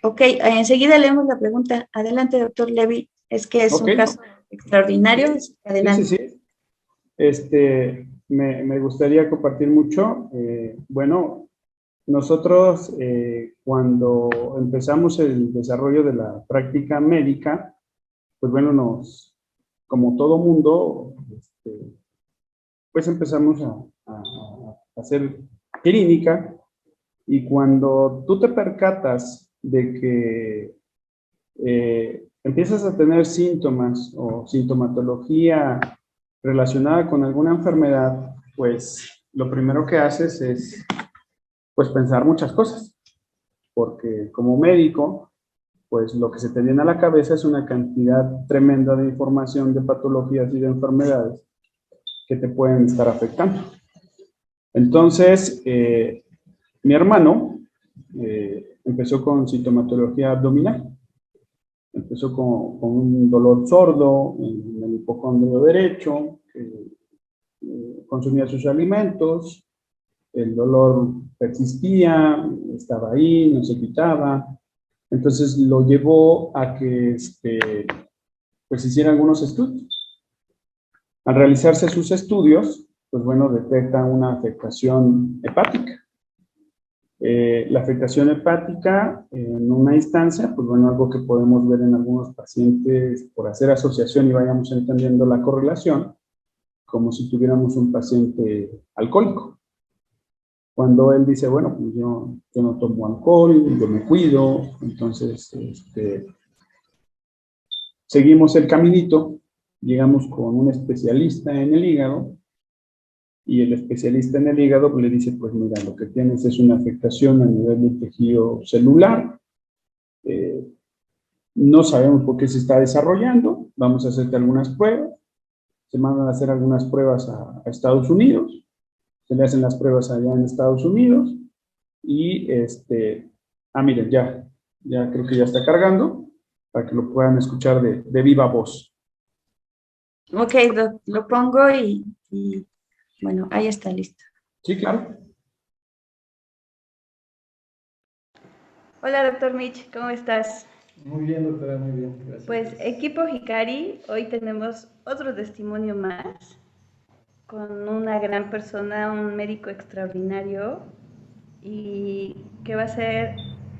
Ok, enseguida leemos la pregunta. Adelante, doctor Levi. Es que es un Ok. caso extraordinario. Adelante. Sí, sí, sí. Me gustaría compartir mucho. Bueno, nosotros cuando empezamos el desarrollo de la práctica médica, pues bueno, como todo mundo, pues empezamos a hacer clínica y cuando tú te percatas de que empiezas a tener síntomas o sintomatología relacionada con alguna enfermedad, pues lo primero que haces es pues pensar muchas cosas, porque como médico, pues lo que se te viene a la cabeza es una cantidad tremenda de información de patologías y de enfermedades que te pueden estar afectando. Entonces, mi hermano empezó con sintomatología abdominal. Empezó con un dolor sordo en el hipocondrio derecho, consumía sus alimentos, el dolor persistía, estaba ahí, no se quitaba. Entonces lo llevó a que pues hiciera algunos estudios. Al realizarse sus estudios, pues bueno, detecta una afectación hepática. La afectación hepática en una instancia, pues bueno, algo que podemos ver en algunos pacientes por hacer asociación y vayamos entendiendo la correlación, como si tuviéramos un paciente alcohólico. Cuando él dice, bueno, pues yo no tomo alcohol, yo me cuido, entonces seguimos el caminito, llegamos con un especialista en el hígado, y el especialista en el hígado le dice, pues mira, lo que tienes es una afectación a nivel del tejido celular, eh, no sabemos por qué se está desarrollando, vamos a hacerte algunas pruebas, se mandan a hacer algunas pruebas a Estados Unidos, se le hacen las pruebas allá en Estados Unidos, y miren, ya creo que ya está cargando, para que lo puedan escuchar de viva voz. Ok, lo pongo y bueno, ahí está listo. Sí, claro. Hola, doctor Mitch, ¿cómo estás? Muy bien, doctora, muy bien, gracias. Pues equipo Hikari, hoy tenemos otro testimonio más con una gran persona, un médico extraordinario y que va a ser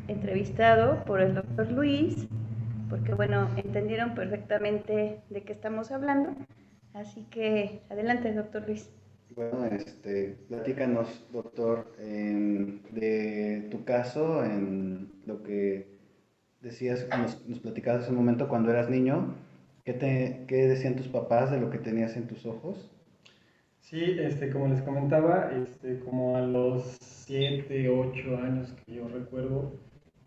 entrevistado por el doctor Luis, porque bueno, entendieron perfectamente de qué estamos hablando. Así que adelante, doctor Luis. Bueno, platícanos, doctor, de tu caso, en lo que decías, nos platicabas hace un momento cuando eras niño, ¿qué decían tus papás de lo que tenías en tus ojos? Sí, como les comentaba, como a los 7, 8 años que yo recuerdo,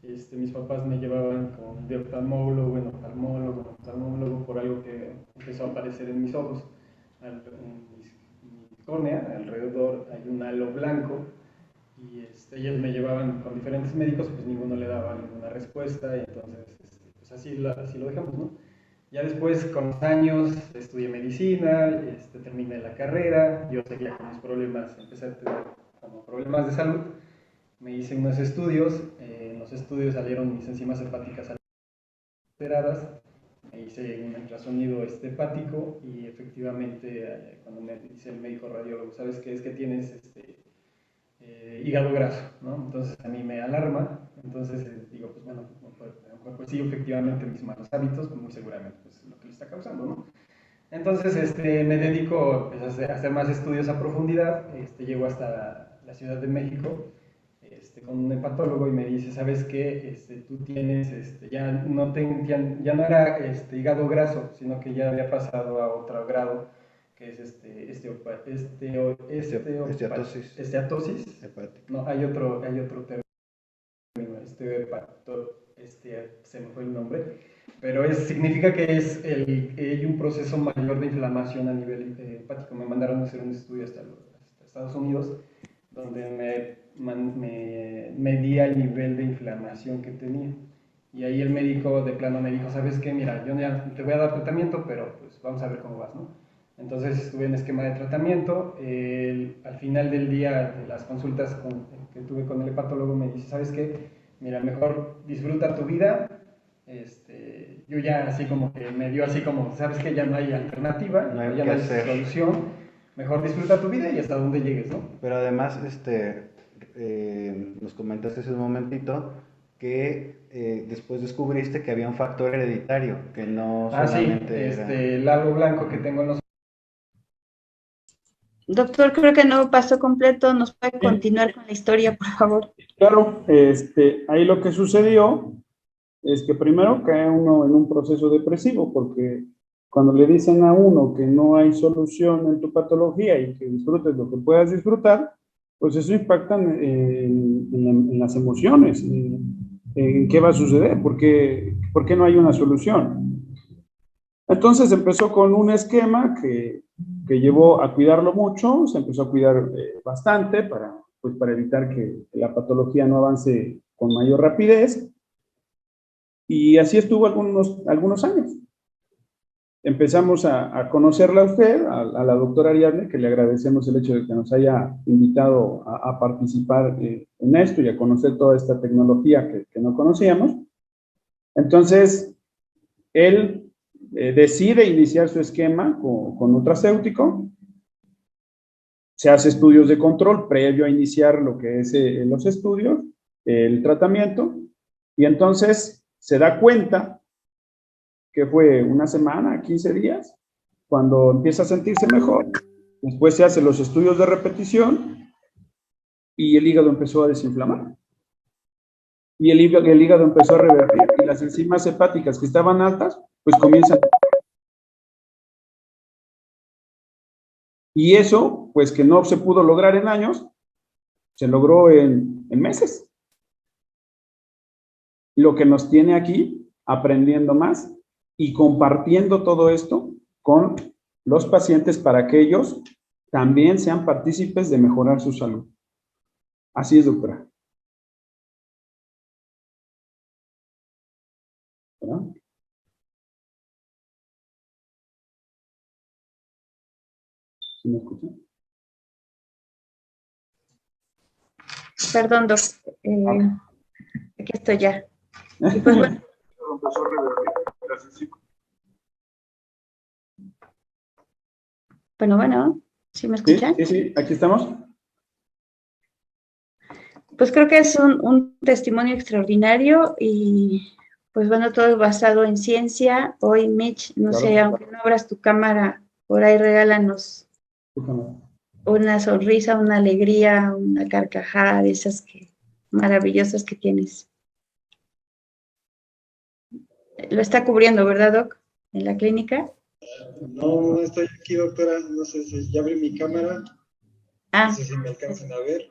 mis papás me llevaban de oftalmólogo en oftalmólogo por algo que empezó a aparecer en mis ojos. En mi córnea, alrededor hay un halo blanco y ellos me llevaban con diferentes médicos, pues ninguno le daba ninguna respuesta y entonces pues así lo dejamos, ¿no? Ya después, con los años, estudié medicina, terminé la carrera, yo seguía con mis problemas, empecé a tener como problemas de salud, me hice unos estudios, en los estudios salieron mis enzimas hepáticas alteradas, me hice un ultrasonido hepático y efectivamente cuando me dice el médico radiólogo, ¿sabes qué? Es que tienes hígado graso, ¿no? Entonces a mí me alarma, entonces digo, pues bueno, pues sí, efectivamente mis malos hábitos, pues muy seguramente pues, es lo que le está causando, ¿no? Entonces me dedico pues, a hacer más estudios a profundidad, llego hasta la Ciudad de México con un hepatólogo y me dice, ¿sabes qué? Tú tienes, ya no era hígado graso, sino que ya había pasado a otro grado, que es Esteatosis esteatosis. hepática. No, hay otro término, se me fue el nombre, pero significa que hay un proceso mayor de inflamación a nivel hepático. Me mandaron a hacer un estudio hasta Estados Unidos, donde me medía el nivel de inflamación que tenía. Y ahí el médico de plano me dijo, ¿sabes qué? Mira, yo ya te voy a dar tratamiento, pero pues vamos a ver cómo vas, ¿no? Entonces estuve en esquema de tratamiento. Al final del día, de las consultas que tuve con el hepatólogo, me dice, ¿sabes qué? Mira, mejor disfruta tu vida. Yo ya así como que me dio así como, ¿sabes qué? Ya no hay alternativa, No hay ya que no hay hacer. solución. Mejor disfruta tu vida y hasta donde llegues, ¿no? Pero además, nos comentaste hace un momentito que después descubriste que había un factor hereditario, que no Sí, solamente era... el halo blanco que tengo en los... Doctor, creo que no pasó completo. ¿Nos puede Sí, continuar con la historia, por favor? claro, ahí lo que sucedió es que primero cae uno en un proceso depresivo, porque cuando le dicen a uno que no hay solución en tu patología y que disfrutes lo que puedas disfrutar, pues eso impacta en las emociones, en qué va a suceder, por qué no hay una solución. Entonces empezó con un esquema que llevó a cuidarlo mucho, se empezó a cuidar bastante pues para evitar que la patología no avance con mayor rapidez. Y así estuvo algunos años. Empezamos a conocerla a usted, a la doctora Ariadne, que le agradecemos el hecho de que nos haya invitado a participar en esto y a conocer toda esta tecnología que no conocíamos. Entonces, él decide iniciar su esquema con nutracéutico, se hace estudios de control previo a iniciar lo que es los estudios, el tratamiento, y entonces se da cuenta que fue una semana, 15 días, cuando empieza a sentirse mejor. Después se hacen los estudios de repetición y el hígado empezó a desinflamar. Y el hígado empezó a revertir y las enzimas hepáticas que estaban altas, pues comienzan. Y eso, pues que no se pudo lograr en años, se logró en meses. Lo que nos tiene aquí aprendiendo más y compartiendo todo esto con los pacientes para que ellos también sean partícipes de mejorar su salud. Así es, doctora. ¿Verdad? ¿Sí me escuchan? Perdón, doctor. Aquí estoy ya. Y pues bueno. Bueno, ¿sí me escuchan? Sí, aquí estamos. Pues creo que es un testimonio extraordinario y pues bueno, todo basado en ciencia. Hoy, Mitch, no Claro. sé, aunque no abras tu cámara, por ahí regálanos una sonrisa, una alegría, una carcajada de esas maravillosas que tienes. Lo está cubriendo, ¿verdad, Doc? En la clínica. No estoy aquí, doctora. No sé si ya abrí mi cámara. Ah. No sé si me alcanzan a ver.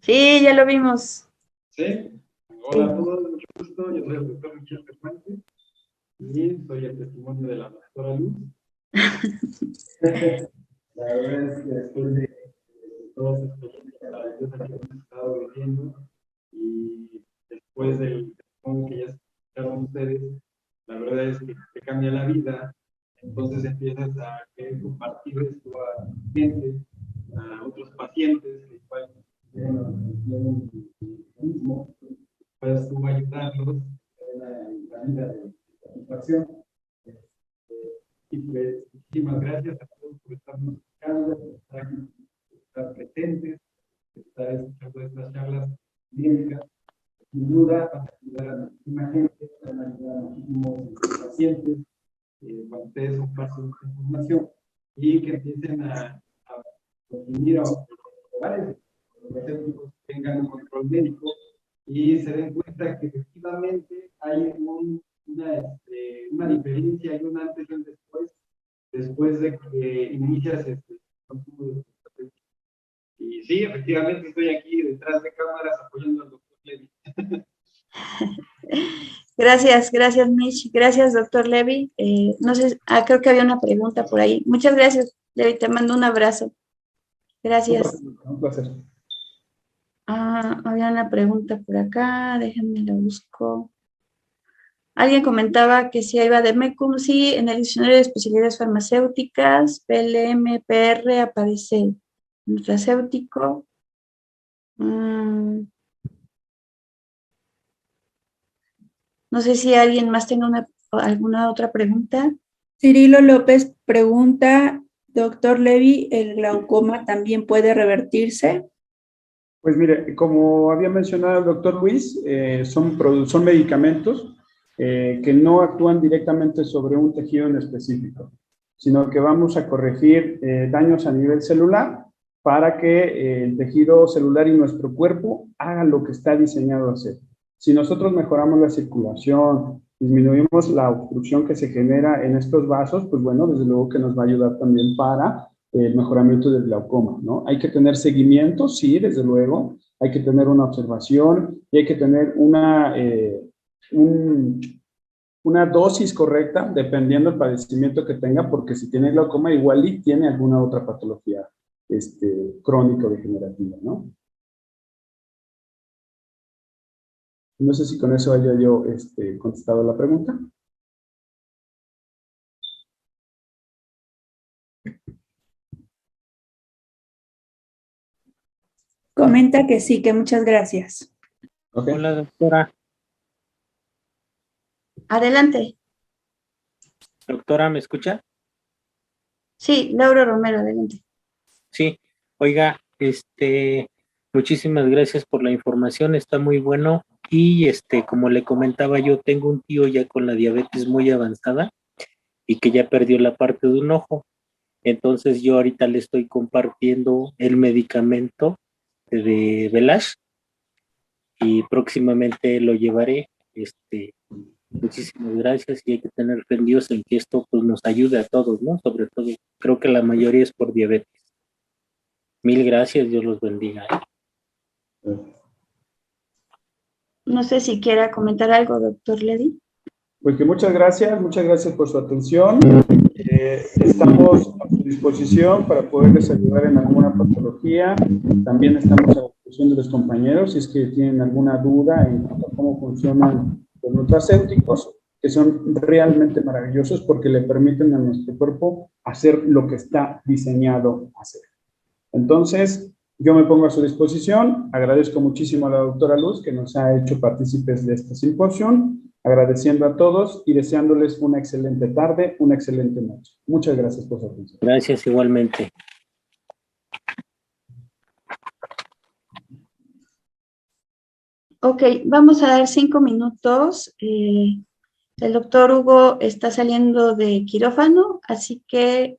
Sí, ya lo vimos. ¿Sí? Hola a todos, mucho gusto. Yo soy el doctor Michel Fernández y soy el testimonio de la doctora Luz. La verdad es que después de todas estas experiencias maravillosas que hemos estado viviendo y después del testimonio que ya escucharon ustedes, la verdad es que te cambia la vida. Entonces empiezas a querer compartir esto a gente, a otros pacientes que igual tienen lo mismo, puedes tú ayudarlos en la vida de satisfacción. Y pues, muchísimas gracias a todos por estarnos escuchando, por estar aquí estar presentes, estar escuchando estas charlas clínicas. Sin duda, van a ayudar a muchísima gente, van a ayudar a muchísimos pacientes, cuando ustedes comparten esta información y que empiecen a consumir a lugares los farmacéuticos tengan un control médico y se den cuenta que efectivamente hay una diferencia, hay un antes y un después de que inicias el consumo de farmacéuticos. Y sí, efectivamente estoy aquí detrás de cámaras apoyando al doctor Levy. Gracias, gracias, Mitch. Gracias, doctor Levy. No sé, creo que había una pregunta por ahí. Muchas gracias, Levy. Te mando un abrazo. Gracias. Un placer. Había una pregunta por acá. Déjenme la busco. Alguien comentaba que si iba de MECUM, sí, en el diccionario de especialidades farmacéuticas, PLM, PR, aparece nutracéutico. No sé si alguien más tenga alguna otra pregunta. Cirilo López pregunta, doctor Levy, ¿el glaucoma también puede revertirse? Pues mire, como había mencionado el doctor Luis, son medicamentos que no actúan directamente sobre un tejido en específico, sino que vamos a corregir daños a nivel celular para que el tejido celular y nuestro cuerpo hagan lo que está diseñado a hacer. Si nosotros mejoramos la circulación, disminuimos la obstrucción que se genera en estos vasos, pues bueno, desde luego que nos va a ayudar también para el mejoramiento del glaucoma, ¿no? Hay que tener seguimiento, sí, desde luego, hay que tener una observación y hay que tener una dosis correcta dependiendo del padecimiento que tenga, porque si tiene glaucoma igual y tiene alguna otra patología crónico-degenerativa, ¿no? No sé si con eso haya yo contestado la pregunta. Comenta que sí, que muchas gracias. Okay. Hola, doctora. Adelante. Doctora, ¿me escucha? Sí, Laura Romero, adelante. Sí. Oiga, muchísimas gracias por la información, está muy bueno. Y como le comentaba, yo tengo un tío ya con la diabetes muy avanzada y que ya perdió la parte de un ojo. Entonces yo ahorita le estoy compartiendo el medicamento de Velash y próximamente lo llevaré. Muchísimas gracias y hay que tener fe en Dios en que esto pues nos ayude a todos, ¿no? Sobre todo, creo que la mayoría es por diabetes. Mil gracias, Dios los bendiga. No sé si quiera comentar algo, doctor Levy. Pues que muchas gracias por su atención. Estamos a su disposición para poderles ayudar en alguna patología. También estamos a disposición de los compañeros si es que tienen alguna duda en cuanto a cómo funcionan los nutracéuticos, que son realmente maravillosos porque le permiten a nuestro cuerpo hacer lo que está diseñado a hacer. Entonces, yo me pongo a su disposición. Agradezco muchísimo a la doctora Luz que nos ha hecho partícipes de esta simposión. Agradeciendo a todos y deseándoles una excelente tarde, una excelente noche. Muchas gracias por su atención. Gracias igualmente. Ok, vamos a dar 5 minutos. El doctor Hugo está saliendo de quirófano, así que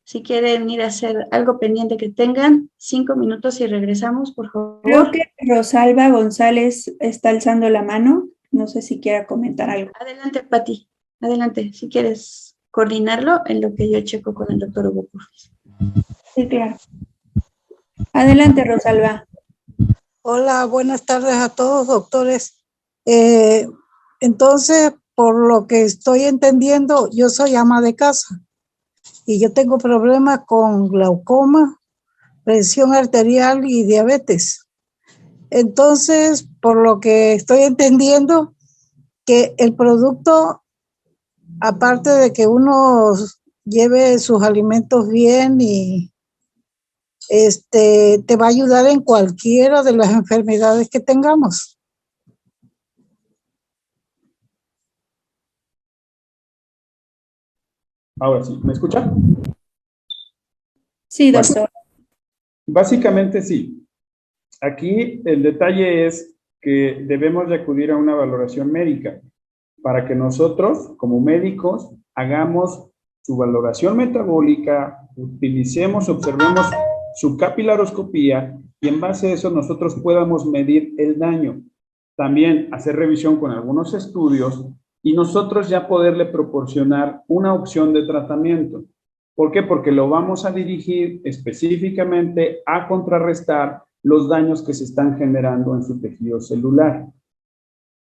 si quieren ir a hacer algo pendiente que tengan, 5 minutos y regresamos, por favor. Creo que Rosalba González está alzando la mano. No sé si quiera comentar algo. Adelante, Pati. Adelante, si quieres coordinarlo en lo que yo checo con el doctor Hugo Purvis. Sí, claro. Adelante, Rosalba. Hola, buenas tardes a todos, doctores. Entonces, por lo que estoy entendiendo, yo soy ama de casa y yo tengo problemas con glaucoma, presión arterial y diabetes. Entonces, por lo que estoy entendiendo, que el producto, aparte de que uno lleve sus alimentos bien y te va a ayudar en cualquiera de las enfermedades que tengamos. Ahora sí, ¿me escucha? Sí, doctor. Básicamente sí. Aquí el detalle es que debemos de acudir a una valoración médica para que nosotros, como médicos, hagamos su valoración metabólica, utilicemos, observemos su capilaroscopía y en base a eso nosotros podamos medir el daño. También hacer revisión con algunos estudios y nosotros ya poderle proporcionar una opción de tratamiento. ¿Por qué? Porque lo vamos a dirigir específicamente a contrarrestar los daños que se están generando en su tejido celular.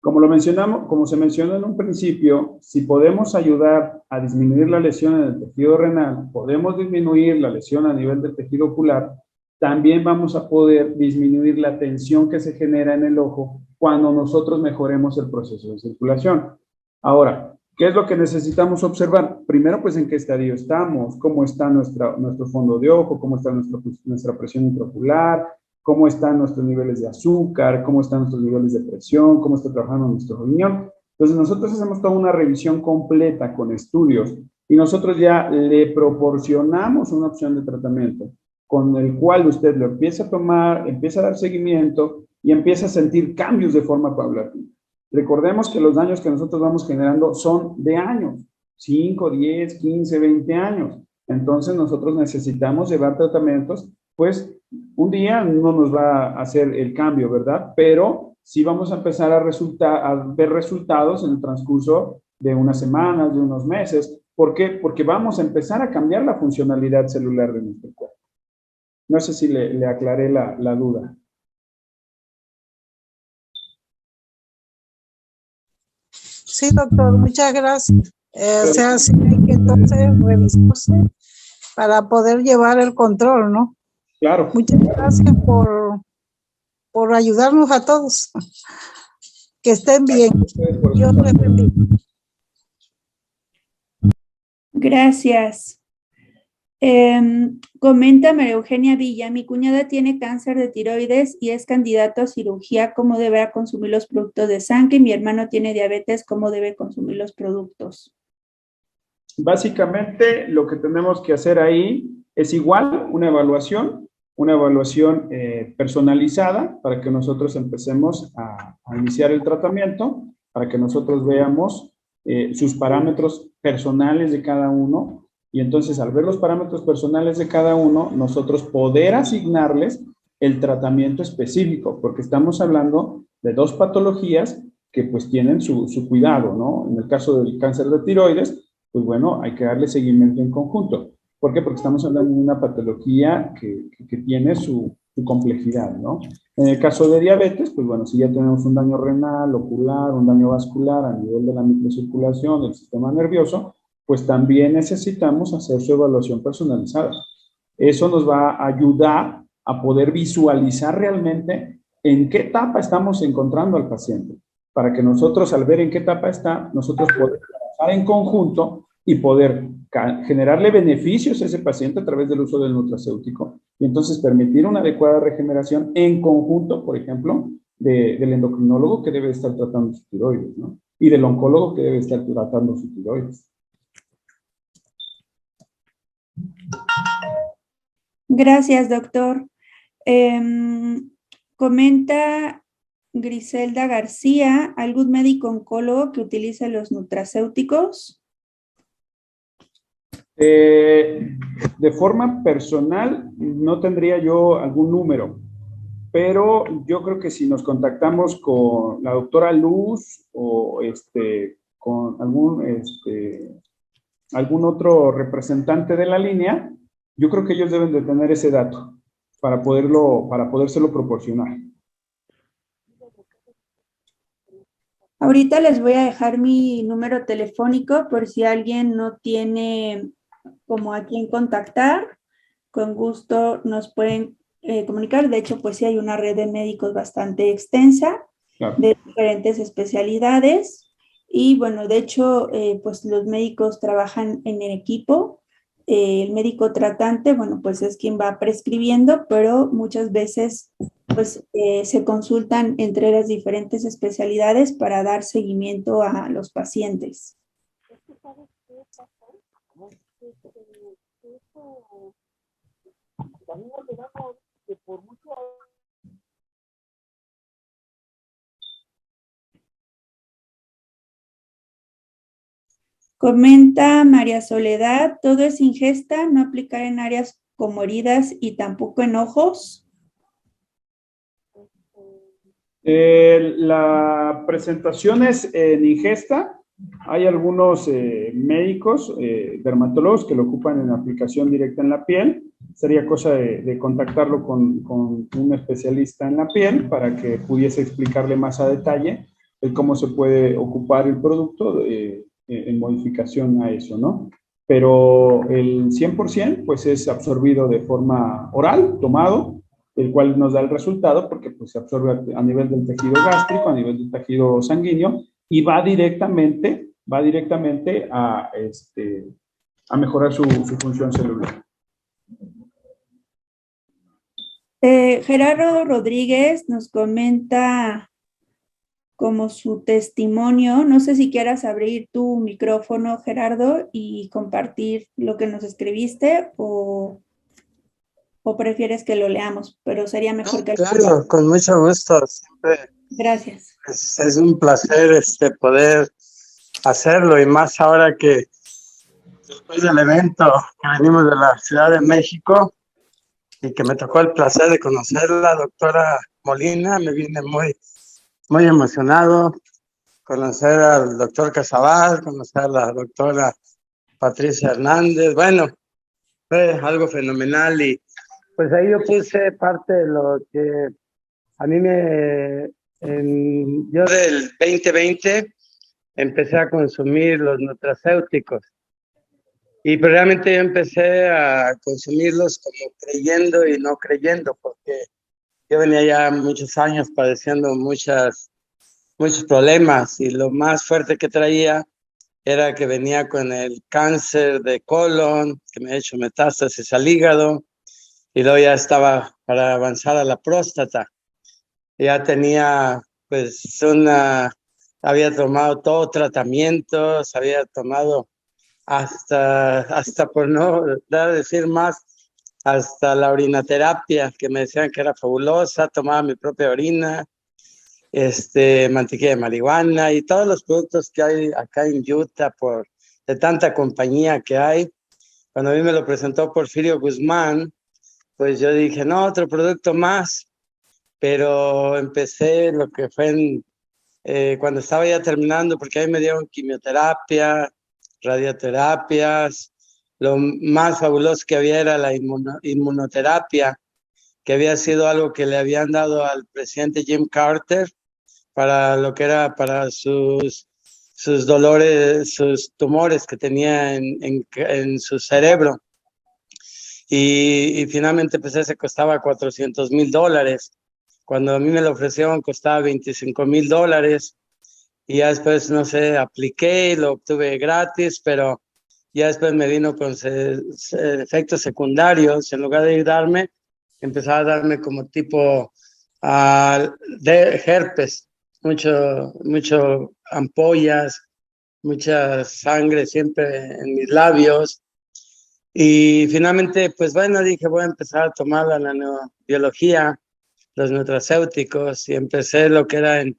Como lo mencionamos, como se mencionó en un principio, si podemos ayudar a disminuir la lesión en el tejido renal, podemos disminuir la lesión a nivel del tejido ocular, también vamos a poder disminuir la tensión que se genera en el ojo cuando nosotros mejoremos el proceso de circulación. Ahora, ¿qué es lo que necesitamos observar? Primero, pues, en qué estadio estamos, cómo está nuestro fondo de ojo, cómo está nuestra presión intraocular, cómo están nuestros niveles de azúcar, cómo están nuestros niveles de presión, cómo está trabajando nuestro riñón. Entonces, nosotros hacemos toda una revisión completa con estudios y nosotros ya le proporcionamos una opción de tratamiento con el cual usted lo empieza a tomar, empieza a dar seguimiento y empieza a sentir cambios de forma paulatina. Recordemos que los daños que nosotros vamos generando son de años, 5, 10, 15, 20 años. Entonces nosotros necesitamos llevar tratamientos, pues un día no nos va a hacer el cambio, ¿verdad? Pero sí vamos a empezar a ver resultados en el transcurso de unas semanas, de unos meses. ¿Por qué? Porque vamos a empezar a cambiar la funcionalidad celular de nuestro cuerpo. No sé si le aclaré la duda. Sí, doctor, muchas gracias. O sea, sí hay que entonces revisarse para poder llevar el control, ¿no? Claro. Muchas gracias por ayudarnos a todos. Que estén bien. Dios les bendiga. Gracias. Comenta María Eugenia Villa, mi cuñada tiene cáncer de tiroides y es candidato a cirugía. ¿Cómo deberá consumir los productos de sangre? Mi hermano tiene diabetes. ¿Cómo debe consumir los productos? Básicamente, lo que tenemos que hacer ahí es igual una evaluación personalizada para que nosotros empecemos a iniciar el tratamiento, para que nosotros veamos sus parámetros personales de cada uno. Y entonces, al ver los parámetros personales de cada uno, nosotros poder asignarles el tratamiento específico, porque estamos hablando de dos patologías que pues tienen su cuidado, ¿no? En el caso del cáncer de tiroides, pues bueno, hay que darle seguimiento en conjunto. ¿Por qué? Porque estamos hablando de una patología que tiene su complejidad, ¿no? En el caso de diabetes, pues bueno, si ya tenemos un daño renal, ocular, un daño vascular a nivel de la microcirculación, del sistema nervioso, pues también necesitamos hacer su evaluación personalizada. Eso nos va a ayudar a poder visualizar realmente en qué etapa estamos encontrando al paciente, para que nosotros, al ver en qué etapa está, nosotros podamos trabajar en conjunto y poder generarle beneficios a ese paciente a través del uso del nutracéutico y entonces permitir una adecuada regeneración en conjunto, por ejemplo, del endocrinólogo que debe estar tratando su tiroides, ¿no? Y del oncólogo que debe estar tratando su tiroides. Gracias, doctor. Comenta Griselda García, ¿algún médico oncólogo que utilice los nutracéuticos? De forma personal, no tendría yo algún número, pero yo creo que si nos contactamos con la doctora Luz o con algún otro representante de la línea, yo creo que ellos deben de tener ese dato para podérselo proporcionar. Ahorita les voy a dejar mi número telefónico por si alguien no tiene como a quién contactar. Con gusto nos pueden comunicar. De hecho, pues sí hay una red de médicos bastante extensa, claro, de diferentes especialidades. Y bueno, de hecho, pues los médicos trabajan en el equipo. El médico tratante, bueno, pues es quien va prescribiendo, pero muchas veces pues se consultan entre las diferentes especialidades para dar seguimiento a los pacientes. Comenta María Soledad, todo es ingesta, no aplicar en áreas como heridas y tampoco en ojos. La presentación es en ingesta. Hay algunos médicos, dermatólogos que lo ocupan en aplicación directa en la piel. Sería cosa de contactarlo con un especialista en la piel para que pudiese explicarle más a detalle cómo se puede ocupar el producto en modificación a eso, ¿no? Pero el 100% pues es absorbido de forma oral, tomado, el cual nos da el resultado porque pues, se absorbe a nivel del tejido gástrico, a nivel del tejido sanguíneo y va directamente a mejorar su función celular. Gerardo Rodríguez nos comenta como su testimonio. No sé si quieras abrir tu micrófono, Gerardo, y compartir lo que nos escribiste o prefieres que lo leamos, pero sería mejor que... Claro, con mucho gusto. Siempre Gracias. es un placer poder hacerlo y más ahora que después del evento que venimos de la Ciudad de México y que me tocó el placer de conocer a la doctora Molina, me vine muy emocionado, conocer al doctor Casabal, conocer a la doctora Patricia Hernández, bueno, fue algo fenomenal y pues ahí yo puse parte de lo que a mí yo del 2020 empecé a consumir los nutracéuticos y pues realmente yo empecé a consumirlos como creyendo y no creyendo porque yo venía ya muchos años padeciendo muchos problemas y lo más fuerte que traía era que venía con el cáncer de colon, que me ha hecho metástasis al hígado y luego ya estaba para avanzar a la próstata. Ya tenía había tomado todo tratamientos, había tomado hasta por no decir más, hasta la orinoterapia, que me decían que era fabulosa, tomaba mi propia orina, mantequilla de marihuana y todos los productos que hay acá en Utah de tanta compañía que hay. Cuando a mí me lo presentó Porfirio Guzmán, pues yo dije, no, otro producto más, pero empecé lo que fue cuando estaba ya terminando, porque ahí me dieron quimioterapia, radioterapias, lo más fabuloso que había era la inmunoterapia, que había sido algo que le habían dado al presidente Jim Carter para lo que era para sus dolores, sus tumores que tenía en su cerebro. Y finalmente pues ese costaba $400,000. Cuando a mí me lo ofrecieron costaba $25,000 y ya después, no sé, apliqué, lo obtuve gratis, pero ya después me vino con efectos secundarios. En lugar de ayudarme, empezaba a darme como tipo de herpes, mucho ampollas, mucha sangre siempre en mis labios. Y finalmente, pues bueno, dije, voy a empezar a tomar la nanobiología, los nutracéuticos, y empecé lo que era en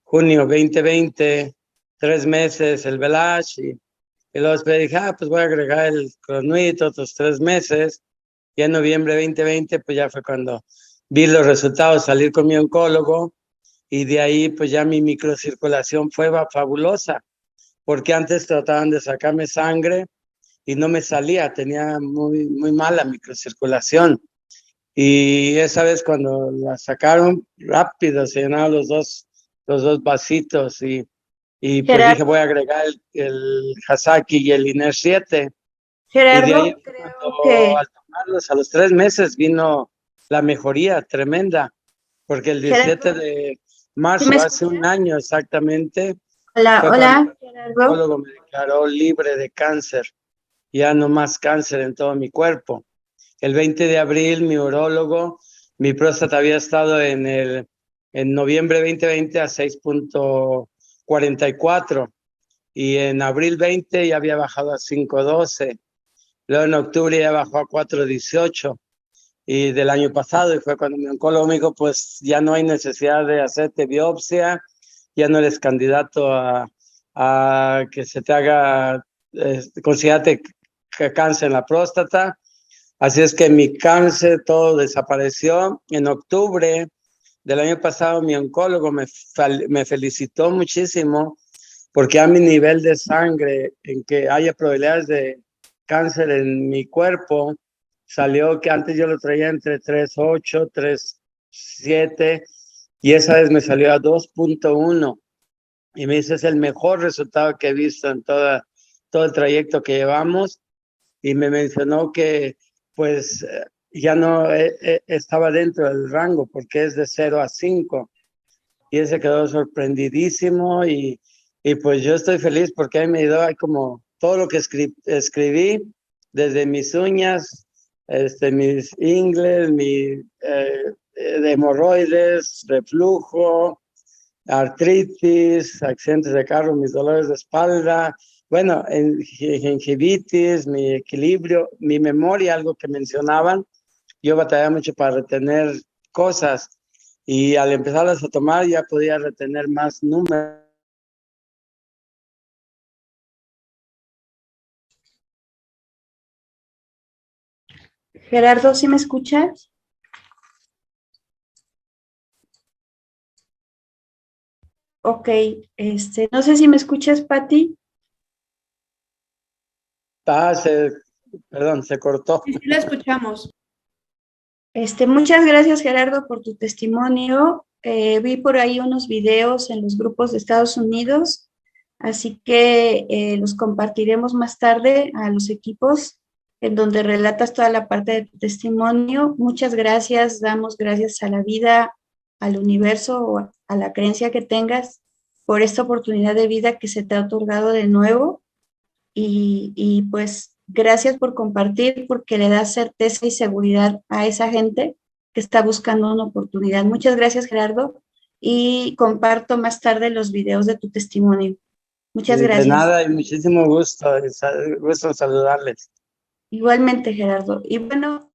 junio 2020, 3 meses el Velage, y luego después dije, pues voy a agregar el Cronuit otros 3 meses, y en noviembre 2020, pues ya fue cuando vi los resultados, salir con mi oncólogo, y de ahí pues ya mi microcirculación fue fabulosa, porque antes trataban de sacarme sangre, y no me salía, tenía muy mala microcirculación. Y esa vez cuando la sacaron, rápido se llenaron los dos vasitos y pues dije, voy a agregar el Hasaki y el Iner 7. Gerardo, y de ahí, creo que... al tomarlos a los 3 meses vino la mejoría tremenda, porque el 17 de marzo, hace un año exactamente, Hola, el Gerardo. psicólogo me declaró libre de cáncer. Ya no más cáncer en todo mi cuerpo. El 20 de abril, mi urólogo, mi próstata había estado en noviembre 2020 a 6.44 y en abril 20 ya había bajado a 5.12. Luego en octubre ya bajó a 4.18 y del año pasado, y fue cuando mi oncólogo me dijo, pues ya no hay necesidad de hacerte biopsia, ya no eres candidato a que se te haga considérate cáncer en la próstata. Así es que mi cáncer todo desapareció. En octubre del año pasado mi oncólogo me felicitó muchísimo porque a mi nivel de sangre, en que haya probabilidades de cáncer en mi cuerpo, salió que antes yo lo traía entre 3.8, 3.7 y esa vez me salió a 2.1 y me dice es el mejor resultado que he visto en todo el trayecto que llevamos y me mencionó que pues ya no estaba dentro del rango porque es de 0 a 5 y él se quedó sorprendidísimo y pues yo estoy feliz porque ahí me ayudó, hay como todo lo que escribí, desde mis uñas, mis ingles, de hemorroides, reflujo, artritis, accidentes de carro, mis dolores de espalda, bueno, gingivitis, mi equilibrio, mi memoria, algo que mencionaban, yo batallaba mucho para retener cosas y al empezarlas a tomar ya podía retener más números. Gerardo, ¿sí me escuchas? Ok, no sé si me escuchas, Pati. Perdón, se cortó. Sí, sí la escuchamos. Muchas gracias, Gerardo, por tu testimonio. Vi por ahí unos videos en los grupos de Estados Unidos, así que los compartiremos más tarde a los equipos en donde relatas toda la parte de tu testimonio. Muchas gracias, damos gracias a la vida, al universo o a la creencia que tengas por esta oportunidad de vida que se te ha otorgado de nuevo y pues gracias por compartir porque le das certeza y seguridad a esa gente que está buscando una oportunidad. Muchas gracias, Gerardo, y comparto más tarde los videos de tu testimonio. Muchas gracias. De nada y muchísimo gusto, gusto en saludarles. Igualmente, Gerardo. Y bueno,